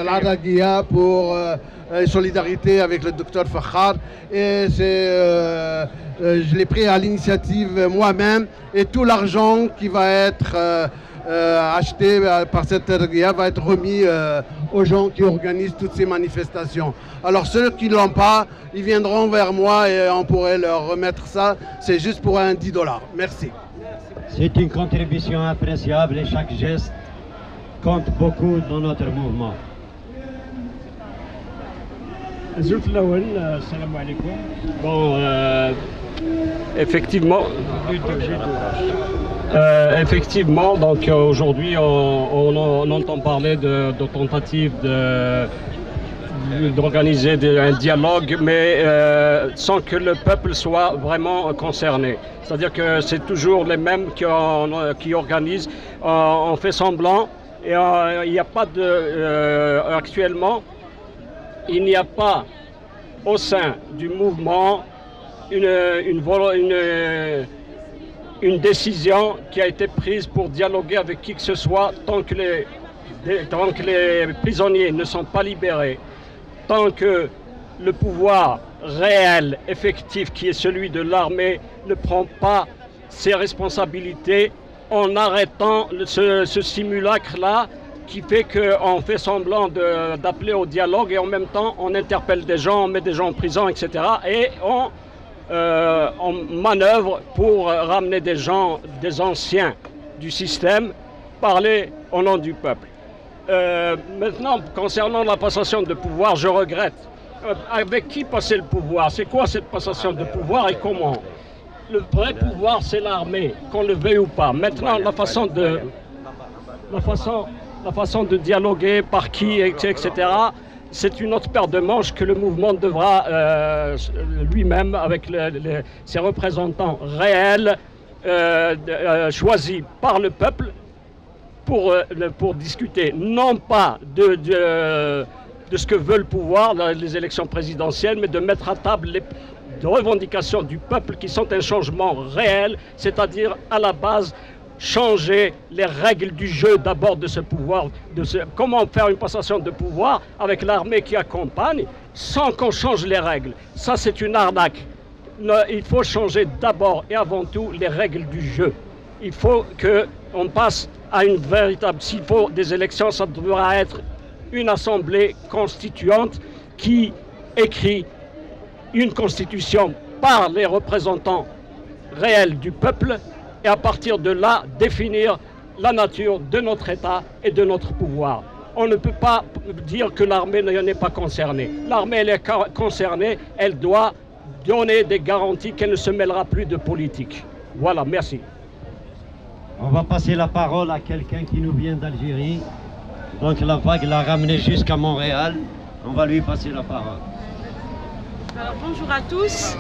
l'Aragia pour solidarité avec le docteur Fakhar. Et je l'ai pris à l'initiative moi-même et tout l'argent qui va être acheté par cette Aragia va être remis aux gens qui organisent toutes ces manifestations. Alors ceux qui ne l'ont pas, ils viendront vers moi et on pourrait leur remettre ça. C'est juste pour un $10. Merci. C'est une contribution appréciable et chaque geste compte beaucoup dans notre mouvement. Bon, effectivement, donc aujourd'hui on entend parler de tentatives d'organiser un dialogue, mais sans que le peuple soit vraiment concerné. C'est-à-dire que c'est toujours les mêmes qui organisent, on fait semblant, et il n'y a pas actuellement, il n'y a pas au sein du mouvement une décision qui a été prise pour dialoguer avec qui que ce soit tant que les prisonniers ne sont pas libérés, tant que le pouvoir réel, effectif, qui est celui de l'armée, ne prend pas ses responsabilités en arrêtant ce simulacre-là qui fait qu'on fait semblant d'appeler au dialogue et en même temps on interpelle des gens, on met des gens en prison, etc. Et on manœuvre pour ramener des gens, des anciens du système, parler au nom du peuple. Maintenant, concernant la passation de pouvoir, je regrette. Avec qui passer le pouvoir? C'est quoi cette passation de pouvoir et comment? Le vrai pouvoir, c'est l'armée, qu'on le veuille ou pas. Maintenant, la façon de dialoguer, par qui, etc., c'est une autre paire de manches que le mouvement devra lui-même, avec ses représentants réels, choisis par le peuple, pour discuter, non pas de ce que veut le pouvoir dans les élections présidentielles, mais de mettre à table les revendications du peuple qui sont un changement réel, c'est-à-dire à la base changer les règles du jeu d'abord de ce pouvoir, comment faire une passation de pouvoir avec l'armée qui accompagne sans qu'on change les règles. Ça, c'est une arnaque. Il faut changer d'abord et avant tout les règles du jeu. Il faut qu'on passe à une véritable... S'il faut des élections, ça devra être une assemblée constituante qui écrit une constitution par les représentants réels du peuple et à partir de là, définir la nature de notre État et de notre pouvoir. On ne peut pas dire que l'armée n'est pas concernée. L'armée, elle est concernée, elle doit donner des garanties qu'elle ne se mêlera plus de politique. Voilà, merci. On va passer la parole à quelqu'un qui nous vient d'Algérie. Donc la vague l'a ramené jusqu'à Montréal. On va lui passer la parole. Alors, bonjour à tous.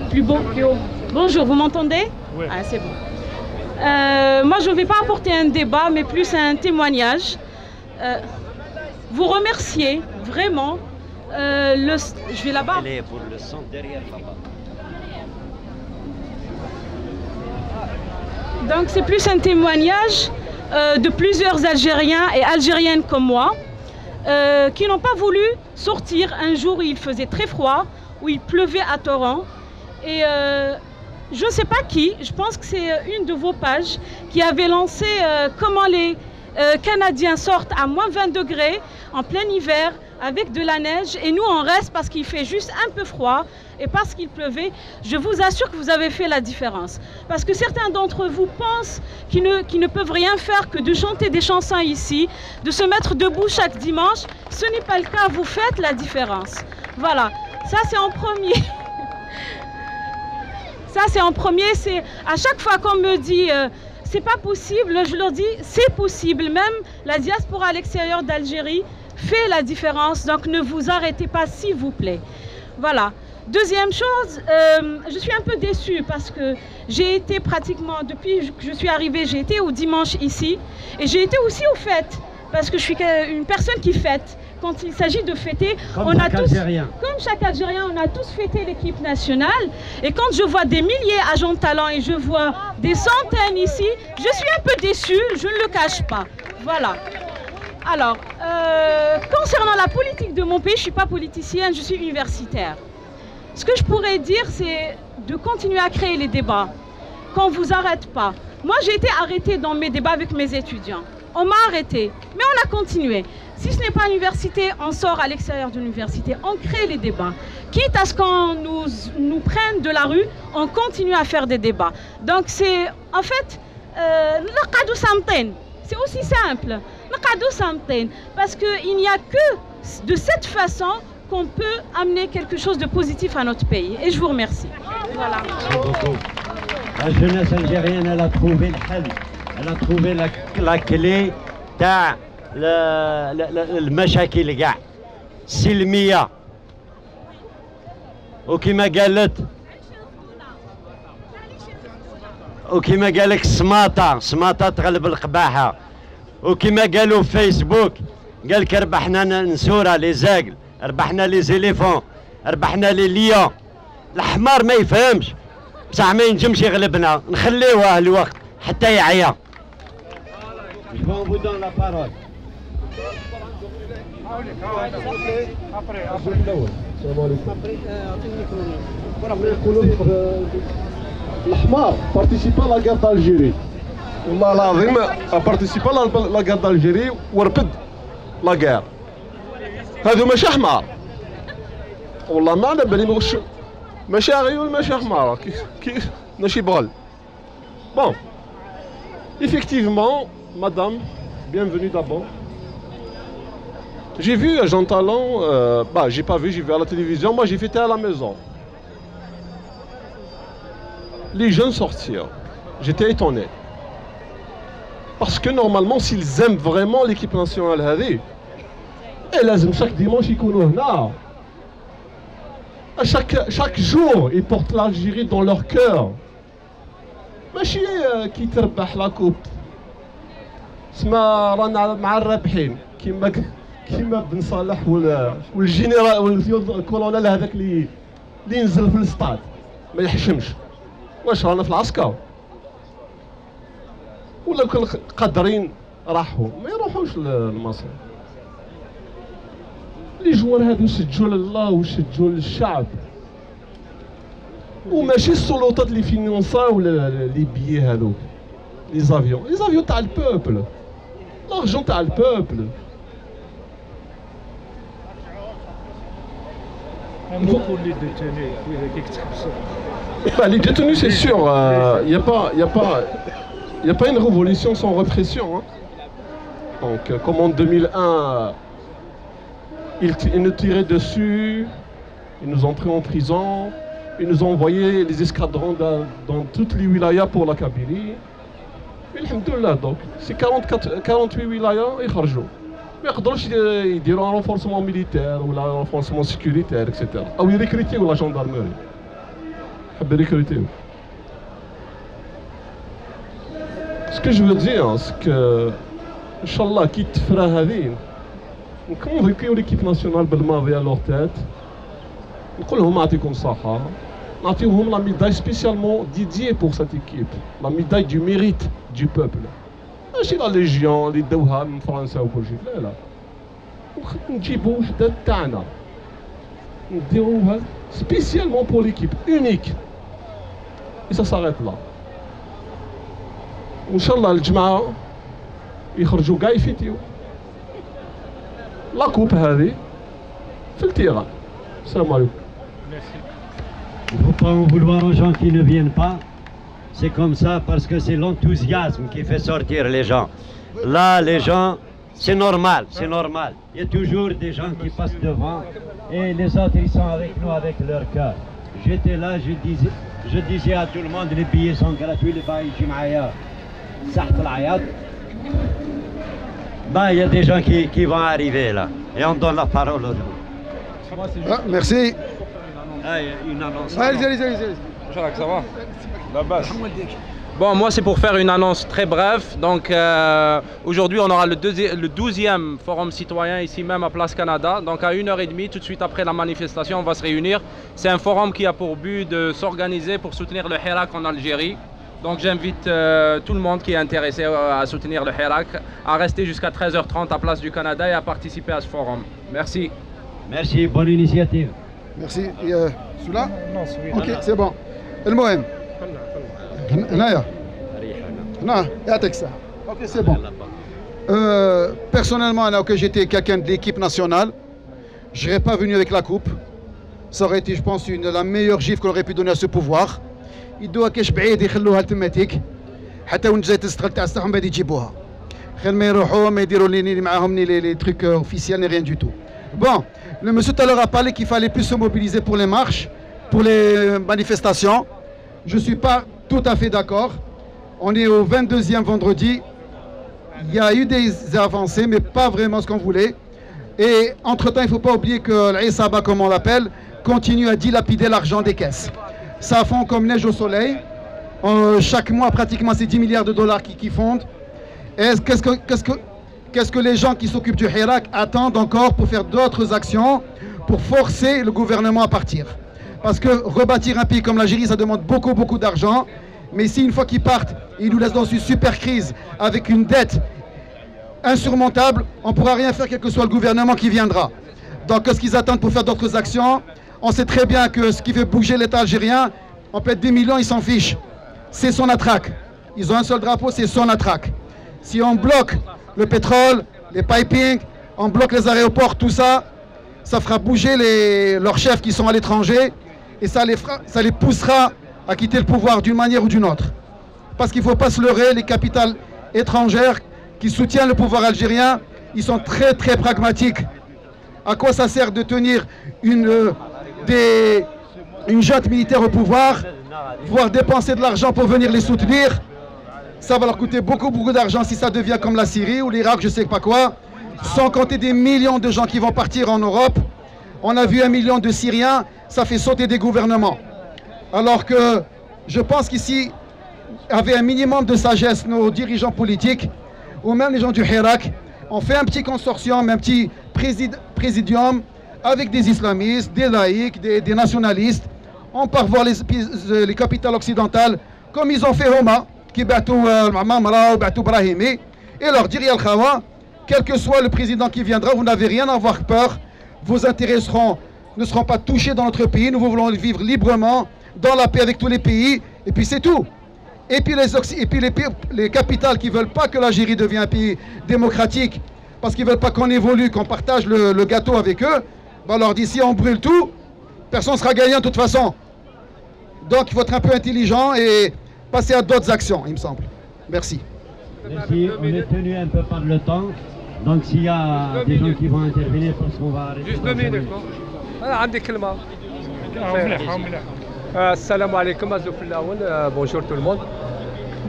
Plus beau, plus haut. Bonjour, vous m'entendez? Oui. Ah, c'est bon. Moi, je ne vais pas apporter un débat, mais plus un témoignage. Vous remercier vraiment. Je vais là-bas. Elle est pour le centre derrière là-bas. Donc, c'est plus un témoignage de plusieurs Algériens et Algériennes comme moi. Qui n'ont pas voulu sortir un jour où il faisait très froid, où il pleuvait à torrent. Et je ne sais pas qui, je pense que c'est une de vos pages qui avait lancé comment les Canadiens sortent à moins 20 degrés en plein hiver avec de la neige et nous on reste parce qu'il fait juste un peu froid et parce qu'il pleuvait. Je vous assure que vous avez fait la différence. Parce que certains d'entre vous pensent qu'ils ne peuvent rien faire que de chanter des chansons ici, de se mettre debout chaque dimanche. Ce n'est pas le cas, vous faites la différence. Voilà, ça c'est en premier. Ça c'est en premier, c'est à chaque fois qu'on me dit c'est pas possible, je leur dis c'est possible. Même la diaspora à l'extérieur d'Algérie fait la différence, donc ne vous arrêtez pas s'il vous plaît. Voilà. Deuxième chose, je suis un peu déçue parce que j'ai été pratiquement, depuis que je suis arrivée, j'ai été au dimanche ici et j'ai été aussi aux fêtes parce que je suis une personne qui fête. Quand il s'agit de fêter, comme chaque Algérien, on a tous fêté l'équipe nationale. Et quand je vois des milliers d'agents de talent et je vois des centaines ici, je suis un peu déçue, je ne le cache pas. Voilà. Alors, concernant la politique de mon pays, je ne suis pas politicienne, je suis universitaire. Ce que je pourrais dire, c'est de continuer à créer les débats, qu'on ne vous arrête pas. Moi, j'ai été arrêtée dans mes débats avec mes étudiants. On m'a arrêtée, mais on a continué. Si ce n'est pas l'université, on sort à l'extérieur de l'université, on crée les débats. Quitte à ce qu'on nous prenne de la rue, on continue à faire des débats. Donc c'est, en fait, c'est aussi simple. Parce qu'il n'y a que de cette façon qu'on peut amener quelque chose de positif à notre pays. Et je vous remercie. Voilà. Merci beaucoup. La jeunesse algérienne, elle a trouvé le hal. Elle a trouvé la clé تاع المشاكل كاع السلميه وكما قال لك السماطه تغلب القباحه وكما قالوا في فيسبوك قال لك ربحنا نسوره لي زاقل ربحنا لي زيليفون ربحنا لي ليون الحمار ما يفهمش بصح ما ينجمش يغلبنا نخليوه الوقت حتى يعيا. Je vous donne la parole. الحمار participe à la guerre d'Algérie. والله العظيم بارتيسيبا لا كار دالجيري ورفد لا كار. هذو ماشي حمار. والله ما على بالي واش ماشي عيون ماشي حمار كي ماشي بغل. Bon, effectivement, madame, bienvenue d'abord. J'ai vu Jean Talon, j'ai pas vu, j'ai vu à la télévision, moi j'ai fêté à la maison. Les jeunes sortir, j'étais étonné. Parce que normalement, s'ils aiment vraiment l'équipe nationale, et là, chaque dimanche, ils connaissent là. Chaque jour, ils portent l'Algérie dans leur cœur. ماشي كي تربح لا كوب اسمها رانا مع الرابحين كيما بن صالح والجنرال والكولونيل هذاك اللي نزل في الاستاد ما يحشمش. واش رانا في العسكر ولا كل قادرين راحوا ما يروحوش لمصر. لي جوار هادو سجلوا لله وسجلوا للشعب وماشي السلطات اللي فينونساو لي بيي هذوك لي زافيون تاع البوبل لارجون تاع البوبل. Beaucoup les détenus, les détenus c'est sûr, il n'y a pas une révolution sans répression. Hein. Donc comme en 2001, ils nous tiraient dessus, ils nous ont pris en prison. Ils nous ont envoyé les escadrons dans toutes les wilayas pour la Kabylie. Alhamdoulilah, donc c'est 48 wilayas et kharjou. Mais ils diront un renforcement militaire ou un renforcement sécuritaire, etc. Ah oui, recruter ou la gendarmerie. Recruter. Ce que je veux dire, c'est que, Inch'Allah, qui te fera Hadine, comment vécu l'équipe nationale Belmavi à leur tête, نقولهم يعطيكم الصحة نعطيوهم la médaille spécialement dédiée pour cette équipe, la médaille du mérite du peuple. ماشي لا ليجيون اللي داوها من فرنسا وكل شيء، لا لا. نجيبوا وحدة تاعنا نديروها spécialement pour l'équipe, unique. Et ça s'arrête là. وإن شاء الله الجماعة يخرجوا كاع يفيتيو. لا كوب هذه في التيران. السلام عليكم. Il ne faut pas en vouloir aux gens qui ne viennent pas. C'est comme ça parce que c'est l'enthousiasme qui fait sortir les gens. Là, les gens, c'est normal, c'est normal. Il y a toujours des gens qui passent devant et les autres, ils sont avec nous avec leur cœur. J'étais là, je disais à tout le monde, les billets sont gratuits, les billets Jimaya, Saht al-Ayad. Ben, il y a des gens qui vont arriver là. Et on donne la parole aux gens. Ah, merci. Ah, une annonce. Allez. Ça va? La base. Bon, moi c'est pour faire une annonce très brève. Donc aujourd'hui on aura le 12e forum citoyen ici même à Place Canada. Donc à 1h30 tout de suite après la manifestation on va se réunir. C'est un forum qui a pour but de s'organiser pour soutenir le Hirak en Algérie. Donc j'invite tout le monde qui est intéressé à soutenir le Hirak à rester jusqu'à 13h30 à Place du Canada et à participer à ce forum. Merci. Merci, bonne initiative. Merci. Celui-là? Non, celui-là. Ok, c'est bon. المهم هنايا هنا يعطيك الصحة. Ok, c'est bon. Personnellement, alors que j'étais quelqu'un de l'équipe nationale, je serais pas venu avec la coupe. Ça aurait été, je pense, la meilleure gifle qu'on aurait pu donner à ce pouvoir. يدوها كاش بعيد يخلوها لتماتيك حتى وين جاي تستغل تاع الصحة بعد يجيبوها. خير ما يروحوا ما يديروا لي معاهم les trucs officiels ni rien du tout. Bon, le monsieur tout à l'heure a parlé qu'il fallait plus se mobiliser pour les marches, pour les manifestations. Je ne suis pas tout à fait d'accord. On est au 22e vendredi. Il y a eu des avancées, mais pas vraiment ce qu'on voulait. Et entre-temps, il ne faut pas oublier que l'Aïsaba, comme on l'appelle, continue à dilapider l'argent des caisses. Ça fond comme neige au soleil. Chaque mois, pratiquement, c'est 10 milliards de dollars qui fondent. Et qu'est-ce que les gens qui s'occupent du Hirak attendent encore pour faire d'autres actions, pour forcer le gouvernement à partir? Parce que rebâtir un pays comme l'Algérie, ça demande beaucoup d'argent. Mais si une fois qu'ils partent, ils nous laissent dans une super crise avec une dette insurmontable, on ne pourra rien faire quel que soit le gouvernement qui viendra. Donc qu'est-ce qu'ils attendent pour faire d'autres actions? On sait très bien que ce qui fait bouger l'État algérien, on peut être des millions, ils s'en fichent. C'est son attraque. ils ont un seul drapeau, c'est Sonatrach. Si on bloque le pétrole, les pipings, on bloque les aéroports, tout ça, ça fera bouger leurs chefs qui sont à l'étranger et ça les poussera à quitter le pouvoir d'une manière ou d'une autre. Parce qu'il ne faut pas se leurrer, les capitales étrangères qui soutiennent le pouvoir algérien, ils sont très très pragmatiques. À quoi ça sert de tenir une junte militaire au pouvoir, voire dépenser de l'argent pour venir les soutenir? Ça va leur coûter beaucoup d'argent si ça devient comme la Syrie ou l'Irak, je sais pas quoi. Sans compter des millions de gens qui vont partir en Europe. On a vu 1 million de Syriens, ça fait sauter des gouvernements. Alors que je pense qu'ici, avec un minimum de sagesse, nos dirigeants politiques, ou même les gens du Hirak, on fait un petit consortium, un petit présidium avec des islamistes, des laïcs, des nationalistes. On part voir les capitales occidentales, comme ils ont fait Homa, qui battent Mamra ou battent Brahimi, et leur dire Yal Khawa, quel que soit le président qui viendra, vous n'avez rien à avoir peur, vos intérêts ne seront pas touchés dans notre pays, nous voulons vivre librement, dans la paix avec tous les pays, et puis c'est tout. Et puis les capitales qui ne veulent pas que l'Algérie devienne un pays démocratique, parce qu'ils ne veulent pas qu'on évolue, qu'on partage le gâteau avec eux, bah alors d'ici on brûle tout, personne ne sera gagnant de toute façon. Donc il faut être un peu intelligent et passer à d'autres actions, il me semble. Merci. Merci, on est tenu un peu par le temps. Donc s'il y a des gens qui vont intervenir, parce qu'on va arrêter. Juste 2 minutes. عندي كلمة. السلام عليكم أزوف الأول. Bonjour tout le monde.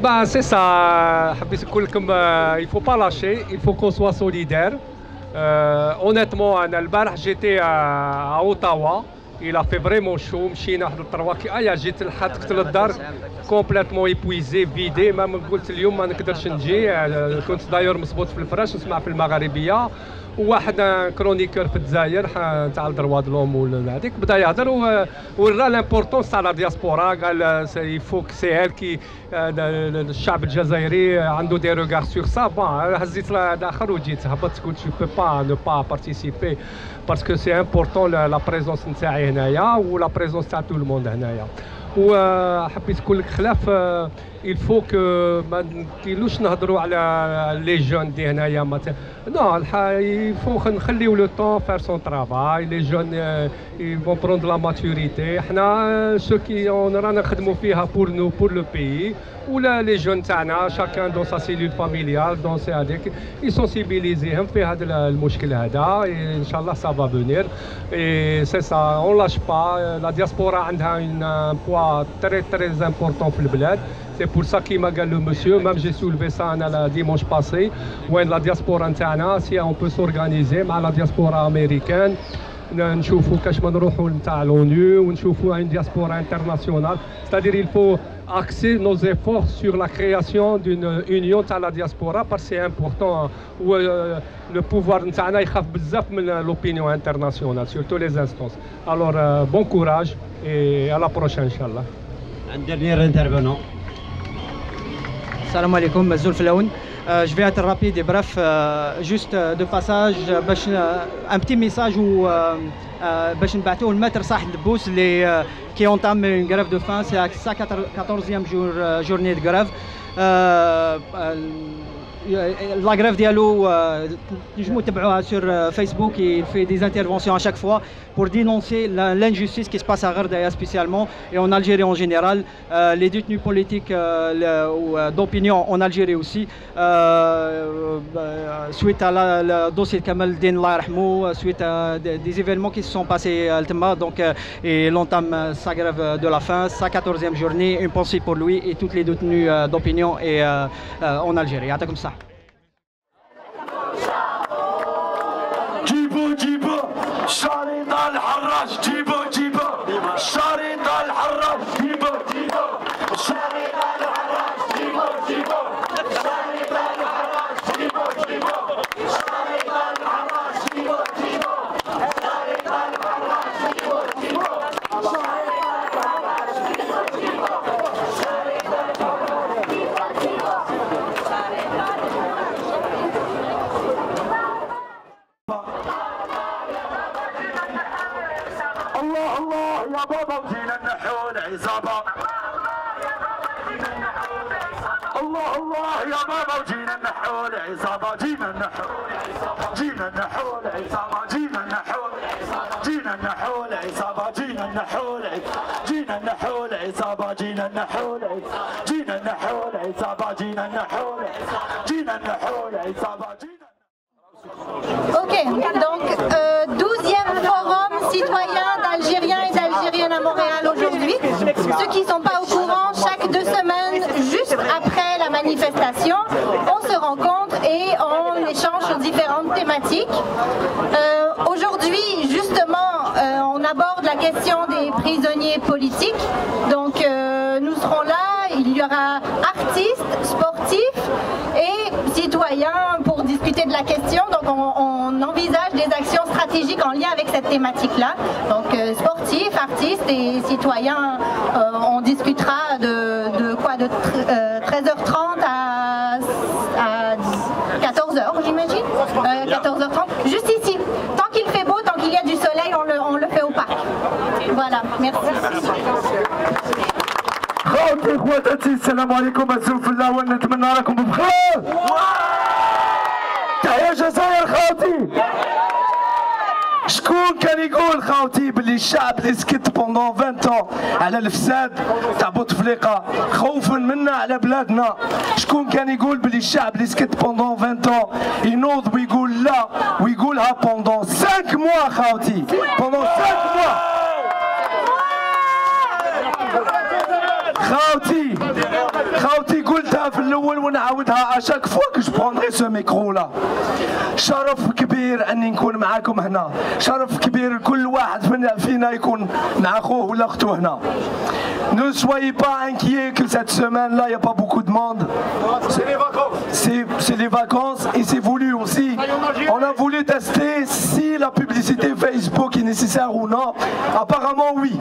Ben c'est ça. حبيت نقول لكم il faut pas lâcher, il faut qu'on soit solidaire. Honnêtement أنا البارح j'étais à Ottawa. Il a fait vraiment chaud, مشينا واحد 3 جيت لحقت للدار كومبليتمون ايبويزي فيدي، ما قلت اليوم ما نقدرش نجي، كنت داير مصبوط في الفراش نسمع في المغاربيه، وواحد كرونيكور في الجزائر تاع الدروا دلوم ولا هذيك بدا يهضر ورا لامبورطونس تاع لا دياسبورا، قال يفوك سي كي الشعب الجزائري عنده دي روغار سور سا. بون هزيت الاخر وجيت هبطت قلت جو بو با نو با بارتيسيبي باسكو سي امبورطون لا بريزونس نتاعي هنايا ولا بريزونس تاع تو الموند هنايا. وحبيت نقول لك خلاف الفو كو ما نكيلوش نهضروا على لي جون دي هنايا نو الفو نخليو لو طون فار سون ترافاي. لي جون يفون بروند لا ماتوريتي، حنا سو كي رانا نخدموا فيها بور نو بور لو بيي، ولا لي جون تاعنا شاكان دون سا سيلول فاميليال دون سي هذيك يسونسيبيليزيهم في هذا المشكل هذا. ان شاء الله سا فا فونير اي سي سا اون لاش با. لا دياسبورا عندها ان بوا تري تري امبورطون في البلاد. C'est pour ça qu'il m'a dit le monsieur, même j'ai soulevé ça le dimanche passé, où la diaspora نتاعنا si on peut s'organiser مع la diaspora américaine نشوفوا كاش ما نروحوا نتاع l'ONU ونشوفوا une diaspora internationale. C'est-à-dire il faut axer nos efforts sur la création d'une union تاع la diaspora parce que c'est important. Où le pouvoir نتاعنا يخاف بزاف من l'opinion internationale sur toutes les instances. Alors bon courage et à la prochaine inchallah. Un dernier intervenant. Salam alaikum, Mazoul Flaoun. Je vais être rapide et bref, juste de passage, un petit message où باش نبعثوه للمتر صاحب البوس اللي qui entame une grève de faim, c'est sa 14e journée de grève. La grève dialogue, je me sur Facebook, il fait des interventions à chaque fois pour dénoncer l'injustice qui se passe à Ghardaïa spécialement et en Algérie en général, les détenus politiques d'opinion en Algérie aussi, suite à le dossier de Kamal Din Allah yarhamou, suite à des événements qui se sont passés à Altema, donc il entame sa grève de la faim, sa 14e journée, une pensée pour lui et toutes les détenus d'opinion et en Algérie. Comme ça. جيبوا جيبوا شريط الحراج، جيبوا جيبوا شريط الحراج، جيبوا جيبوا شريط الحراج، جيبوا جيبوا شريط الحراج، جيبوا جيبوا شريط الحراج، جيبوا جيبوا شريط الحراج، جيبوا جيبوا شريط الحراج، جيبوا جيبوا شريط الحراج، الله الله يا بابا وجينا الله الله يا ماما وجينا نحو العصابة جينا نحو العصابة جينا نحو العصابة جينا نحو جينا نحو العصابة جينا نحو جينا نحو العصابة جينا نحو جينا نحو العصابة جينا نحو جينا نحو العصابة Ok, donc 12e forum citoyen d'Algériens et d'Algériennes à Montréal aujourd'hui. Ceux qui ne sont pas au courant, chaque 2 semaines, juste après la manifestation, on se rencontre et on échange sur différentes thématiques. Aujourd'hui, justement, on aborde la question des prisonniers politiques. Donc nous serons là, il y aura artistes, sportifs et citoyens pour discuter de la question. Donc on envisage des actions stratégiques en lien avec cette thématique-là. Donc sportifs, artistes et citoyens, on discutera de quoi, de 13h30 à 14h, j'imagine, 14h30, juste ici. Tant qu'il fait beau, tant qu'il y a du soleil, on le fait au parc. Voilà, merci. خواتي خواتاتي السلام عليكم الزوف الله ونتمنى لكم بخير. تحيا جزائر خاوتي. شكون كان يقول خاوتي باللي الشعب اللي سكت بوندون 20 على الفساد تاع بوتفليقه خوفا منا على بلادنا؟ شكون كان يقول باللي الشعب اللي سكت بوندون 20 ينوض ويقول لا ويقولها بوندون 5 موا خاوتي بوندون 5 موا؟ خاوتي قلتها في الاول ونعاودها اشاك فوا كو جو بروندري سو ميكرو لا. شرف كبير اني نكون معاكم هنا، شرف كبير كل واحد فينا يكون مع اخوه ولا اخته هنا. Ne soyez pas inquiets que cette semaine-là, il n'y a pas beaucoup de monde. C'est les vacances. C'est les vacances et c'est voulu aussi. On a voulu tester si la publicité Facebook est nécessaire ou non. Apparemment oui.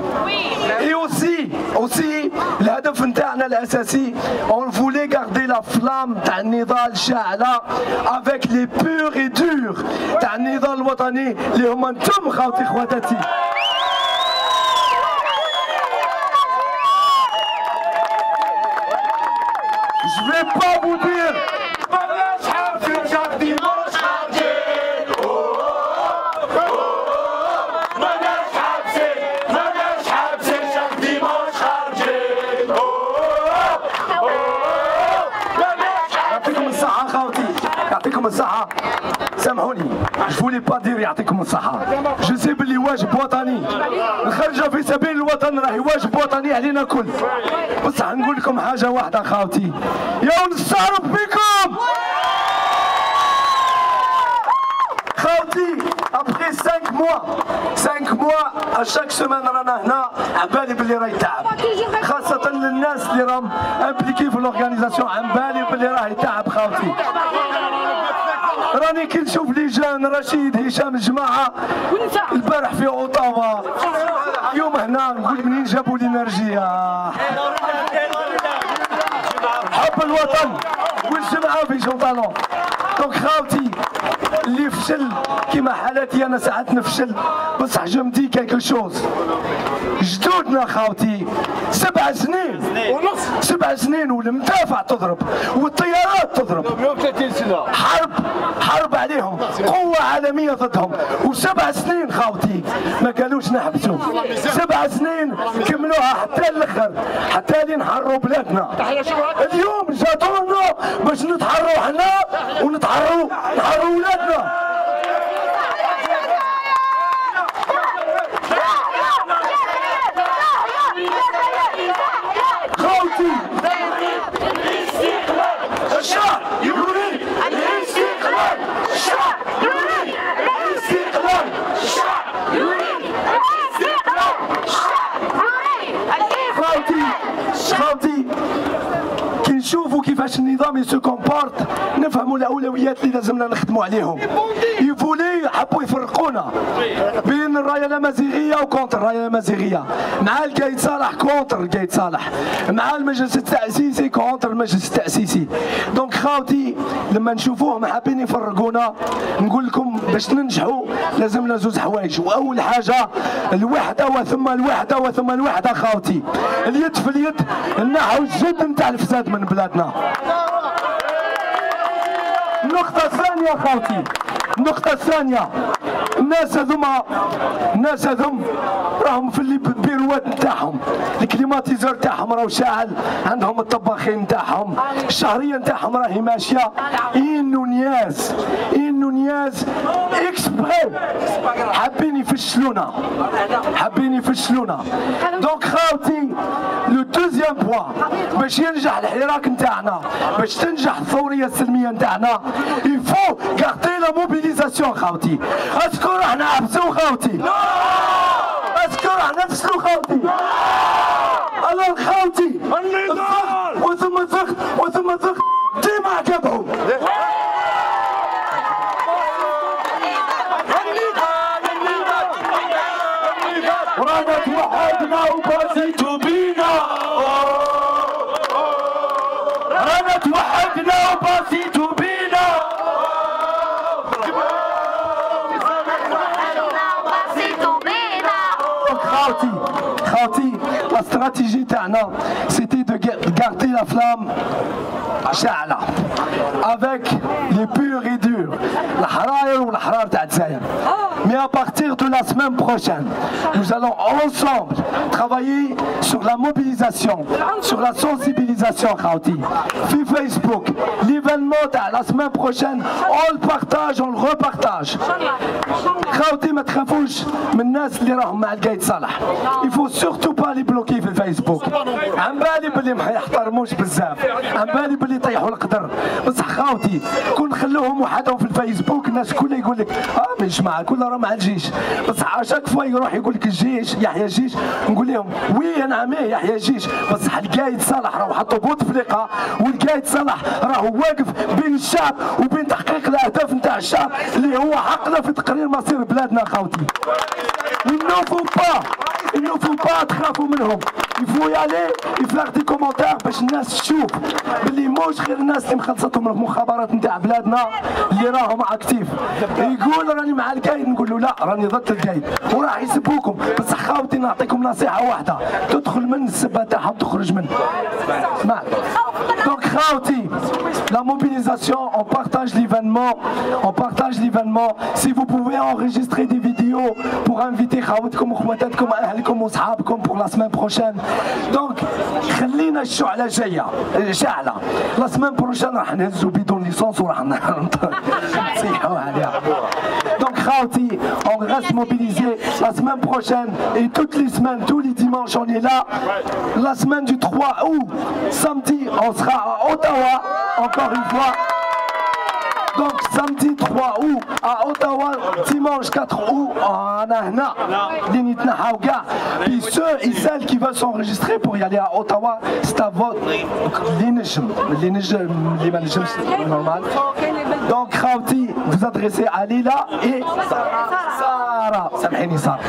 Et aussi, الهدف نتاعنا الأساسي, on voulait garder la flamme تاع النضال شاعلة avec les purs et durs تاع النضال الوطني اللي هما انتم خاوتي خواتاتي. Je vais pas vous dire. يعطيكم الصحة خاوتي، يعطيكم الصحة. سامحوني، je voulais pas dire يعطيكم الصحة. Je sais باللي واجب وطني. الخرجة في سبيل الوطن راهي واجب وطني علينا الكل. بصح نقول لكم حاجة واحدة خاوتي. يا نستعرف بكم. خاوتي après 5 mois à chaque semaine رانا هنا عبالي باللي راهي تعب خاصة للناس اللي راهم امبليكي في الاورغانيزاسيون عبالي باللي راهي تعب خاوتي. راني كي نشوف لي جان رشيد هشام الجماعة البارح في اوطاوا اليوم هنا نقول منين جابوا الانرجية حب الوطن والجماعة في جونطالون. دونك خاوتي اللي فشل كيما حالاتي انا ساعات نفشل بصح جو مدي كالكو شوز. جدودنا خاوتي 7 سنين ونص 7 سنين والمدافع تضرب والطيارات تضرب 30 سنة حرب عليهم قوة عالمية ضدهم و7 سنين خاوتي ما قالوش نحبسوا 7 سنين كملوها حتى الاخر حتى اللي نحروا بلادنا. اليوم جاتونا باش نتحروا حنا ونتحروا ولادنا. خاوتي الشعب يريد الاستقلال، الشعب يريد الاستقلال، الشعب يريد الاستقلال، الشعب يريد. خاوتي كي نشوفوا كيفاش النظام يسو كومبورت نفهموا الاولويات اللي لازمنا نخدموا عليهم. يفولي حبوا يفرقونا بين الرايه الامازيغيه وكونتر الرايه الامازيغيه، مع القايد صالح كونتر القايد صالح، مع المجلس التاسيسي كونتر المجلس التاسيسي. دونك خاوتي لما نشوفوهم حابين يفرقونا نقول لكم باش ننجحوا لازمنا زوج حوايج. واول حاجه الوحده وثم الوحده وثم الوحده خاوتي. اليد في اليد نحو الجد نتاع الفساد من بلاد. بلادنا. النقطة الثانية خاوتي، النقطة الثانية، الناس هذوم راهم في البيروات نتاعهم، الكليماتيزور نتاعهم راهو شاعل، عندهم الطباخين نتاعهم، الشهرية نتاعهم راهي ماشية. إنو نياز اكسبري حابين يفشلونا. دونك خاوتي لو دوزيام بوا باش ينجح الحراك نتاعنا، باش تنجح الثورية السلمية نتاعنا، يفو غاردي لا موبيليزاسيون خاوتي. اسكو راح نعبسو خاوتي؟ اسكو راح نفشلو خاوتي؟ الو خاوتي الضغط وثم الضغط ديما عقبهم. رانا توحدنا وباسيتو بينا، رانا توحدنا وباسيتو بينا. خاوتي لا استراتيجي تاعنا سيتي دو غاردي لا فلام شاعلة avec les purs et durs, الحراير والحرار تاع الجزائر. Mais à partir de la semaine prochaine, nous allons ensemble travailler sur la mobilisation, sur la sensibilisation خاوتي. في Facebook, l'événement تاع la semaine prochaine, on le partage, on le repartage. خاوتي ما تخافوش من الناس اللي راهم مع القايد صالح. Il faut surtout pas les bloquer في الفيسبوك. عم بالي باللي ما يحترموش بزاف، عم بالي باللي يطيحوا القدر، بصح خاوتي كون نخلوهم وحدهم في الفيسبوك الناس كلها يقول لك ما يجمع كلها راه مع الجيش، بصح اشاك فوا يروح يقول لك الجيش يحيى الجيش، نقول لهم وي نعم يحيى الجيش، بصح القايد صالح راهو حطوا بوتفليقه، والقايد صالح راهو واقف بين الشعب وبين تحقيق الاهداف نتاع الشعب اللي هو حقنا في تقرير مصير بلادنا خاوتي. Il ne faut pas تخافوا منهم. Il faut y aller, il faut faire des commentaires باش الناس تشوف باللي موش غير الناس اللي مخلصتهم المخابرات نتاع بلادنا اللي راهم اكتيف. يقول راني مع القايد، نقول له لا راني ضد القايد، وراح يسبوكم، بصح خاوتي نعطيكم نصيحة واحدة، تدخل من السبة تاعهم تخرج منه. اسمع. Donc خاوتي la mobilisation, on partage l'événement. Si vous pouvez enregistrer des vidéos pour inviter خاوتكم وخواتاتكم أهلكم وصحابكم pour la semaine prochaine. Donc خلينا الشعلة جاية شعلة. La semaine prochaine راح نهزو بدون ليسونس وراح نصيحوا عليها. Donc خاوتي on reste mobilisé la semaine prochaine et toutes les semaines, tous les dimanches on est là. La semaine du 3 août, samedi, on sera à Ottawa, encore une fois. Donc samedi 3 août à Ottawa, dimanche 4 août on a هنا اللي نتنحاو كاع. Puis ceux et celles qui veulent s'enregistrer pour y aller à Ottawa, c'est à votre اللي ما نجمش normal. Donc خاوتي vous adressez à Lila et سارة، سامحيني سارة.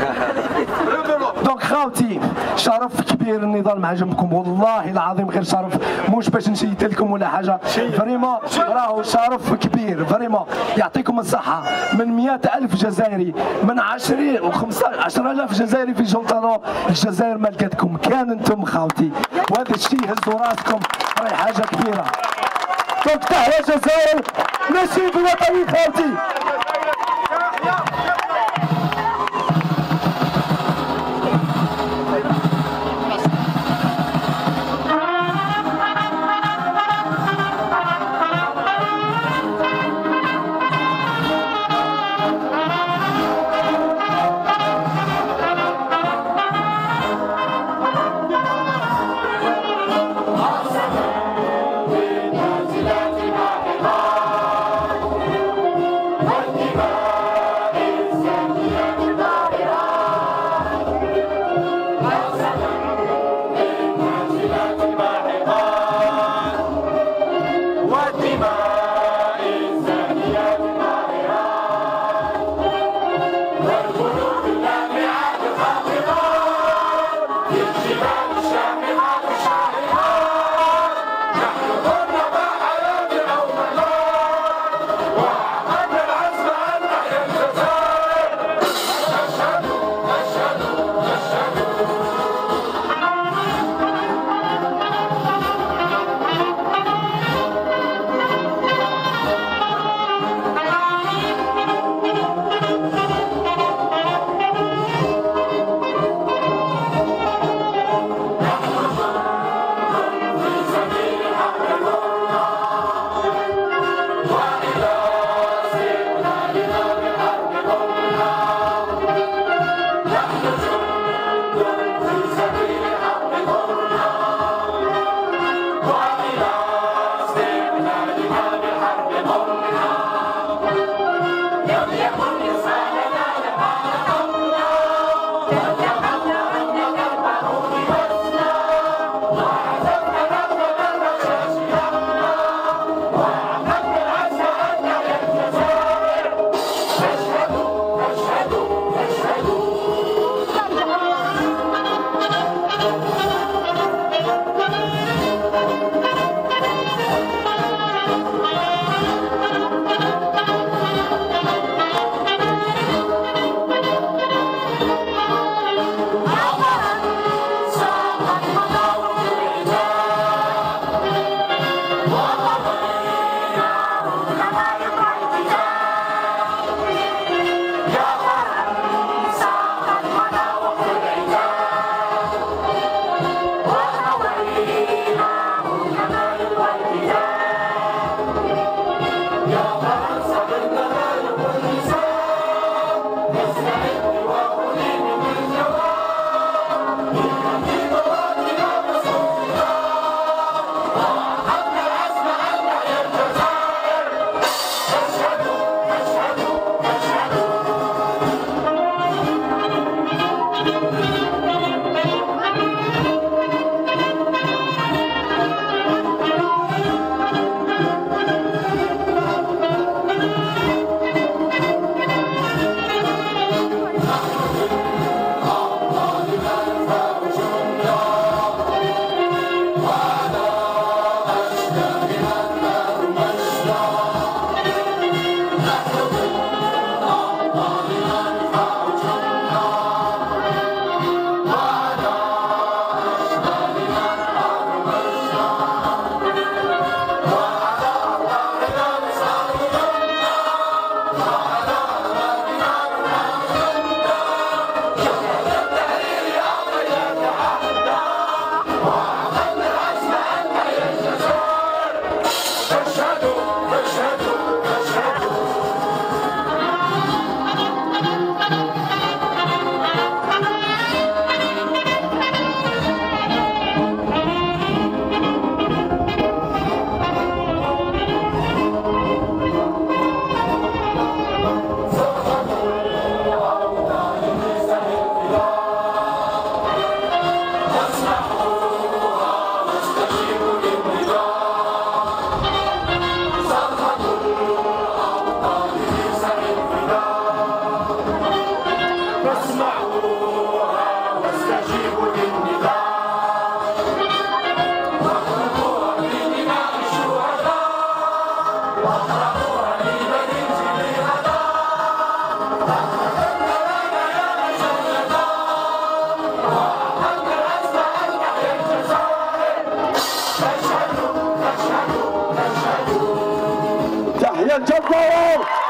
دونك خاوتي شرف كبير النضال مع جنبكم، والله العظيم غير شرف، مش باش نشيت لكم ولا حاجه، فريمون راهو شرف كبير فريمون. يعطيكم الصحه من 100,000 جزائري، من 20 و 10,000 جزائري في جونطالون، الجزائر ما لقاتكم كان انتم خاوتي، وهذا الشيء هزوا راسكم راهي حاجه كبيره. دونك تحيا الجزائر، نشيد وطني خاوتي. Algérienne.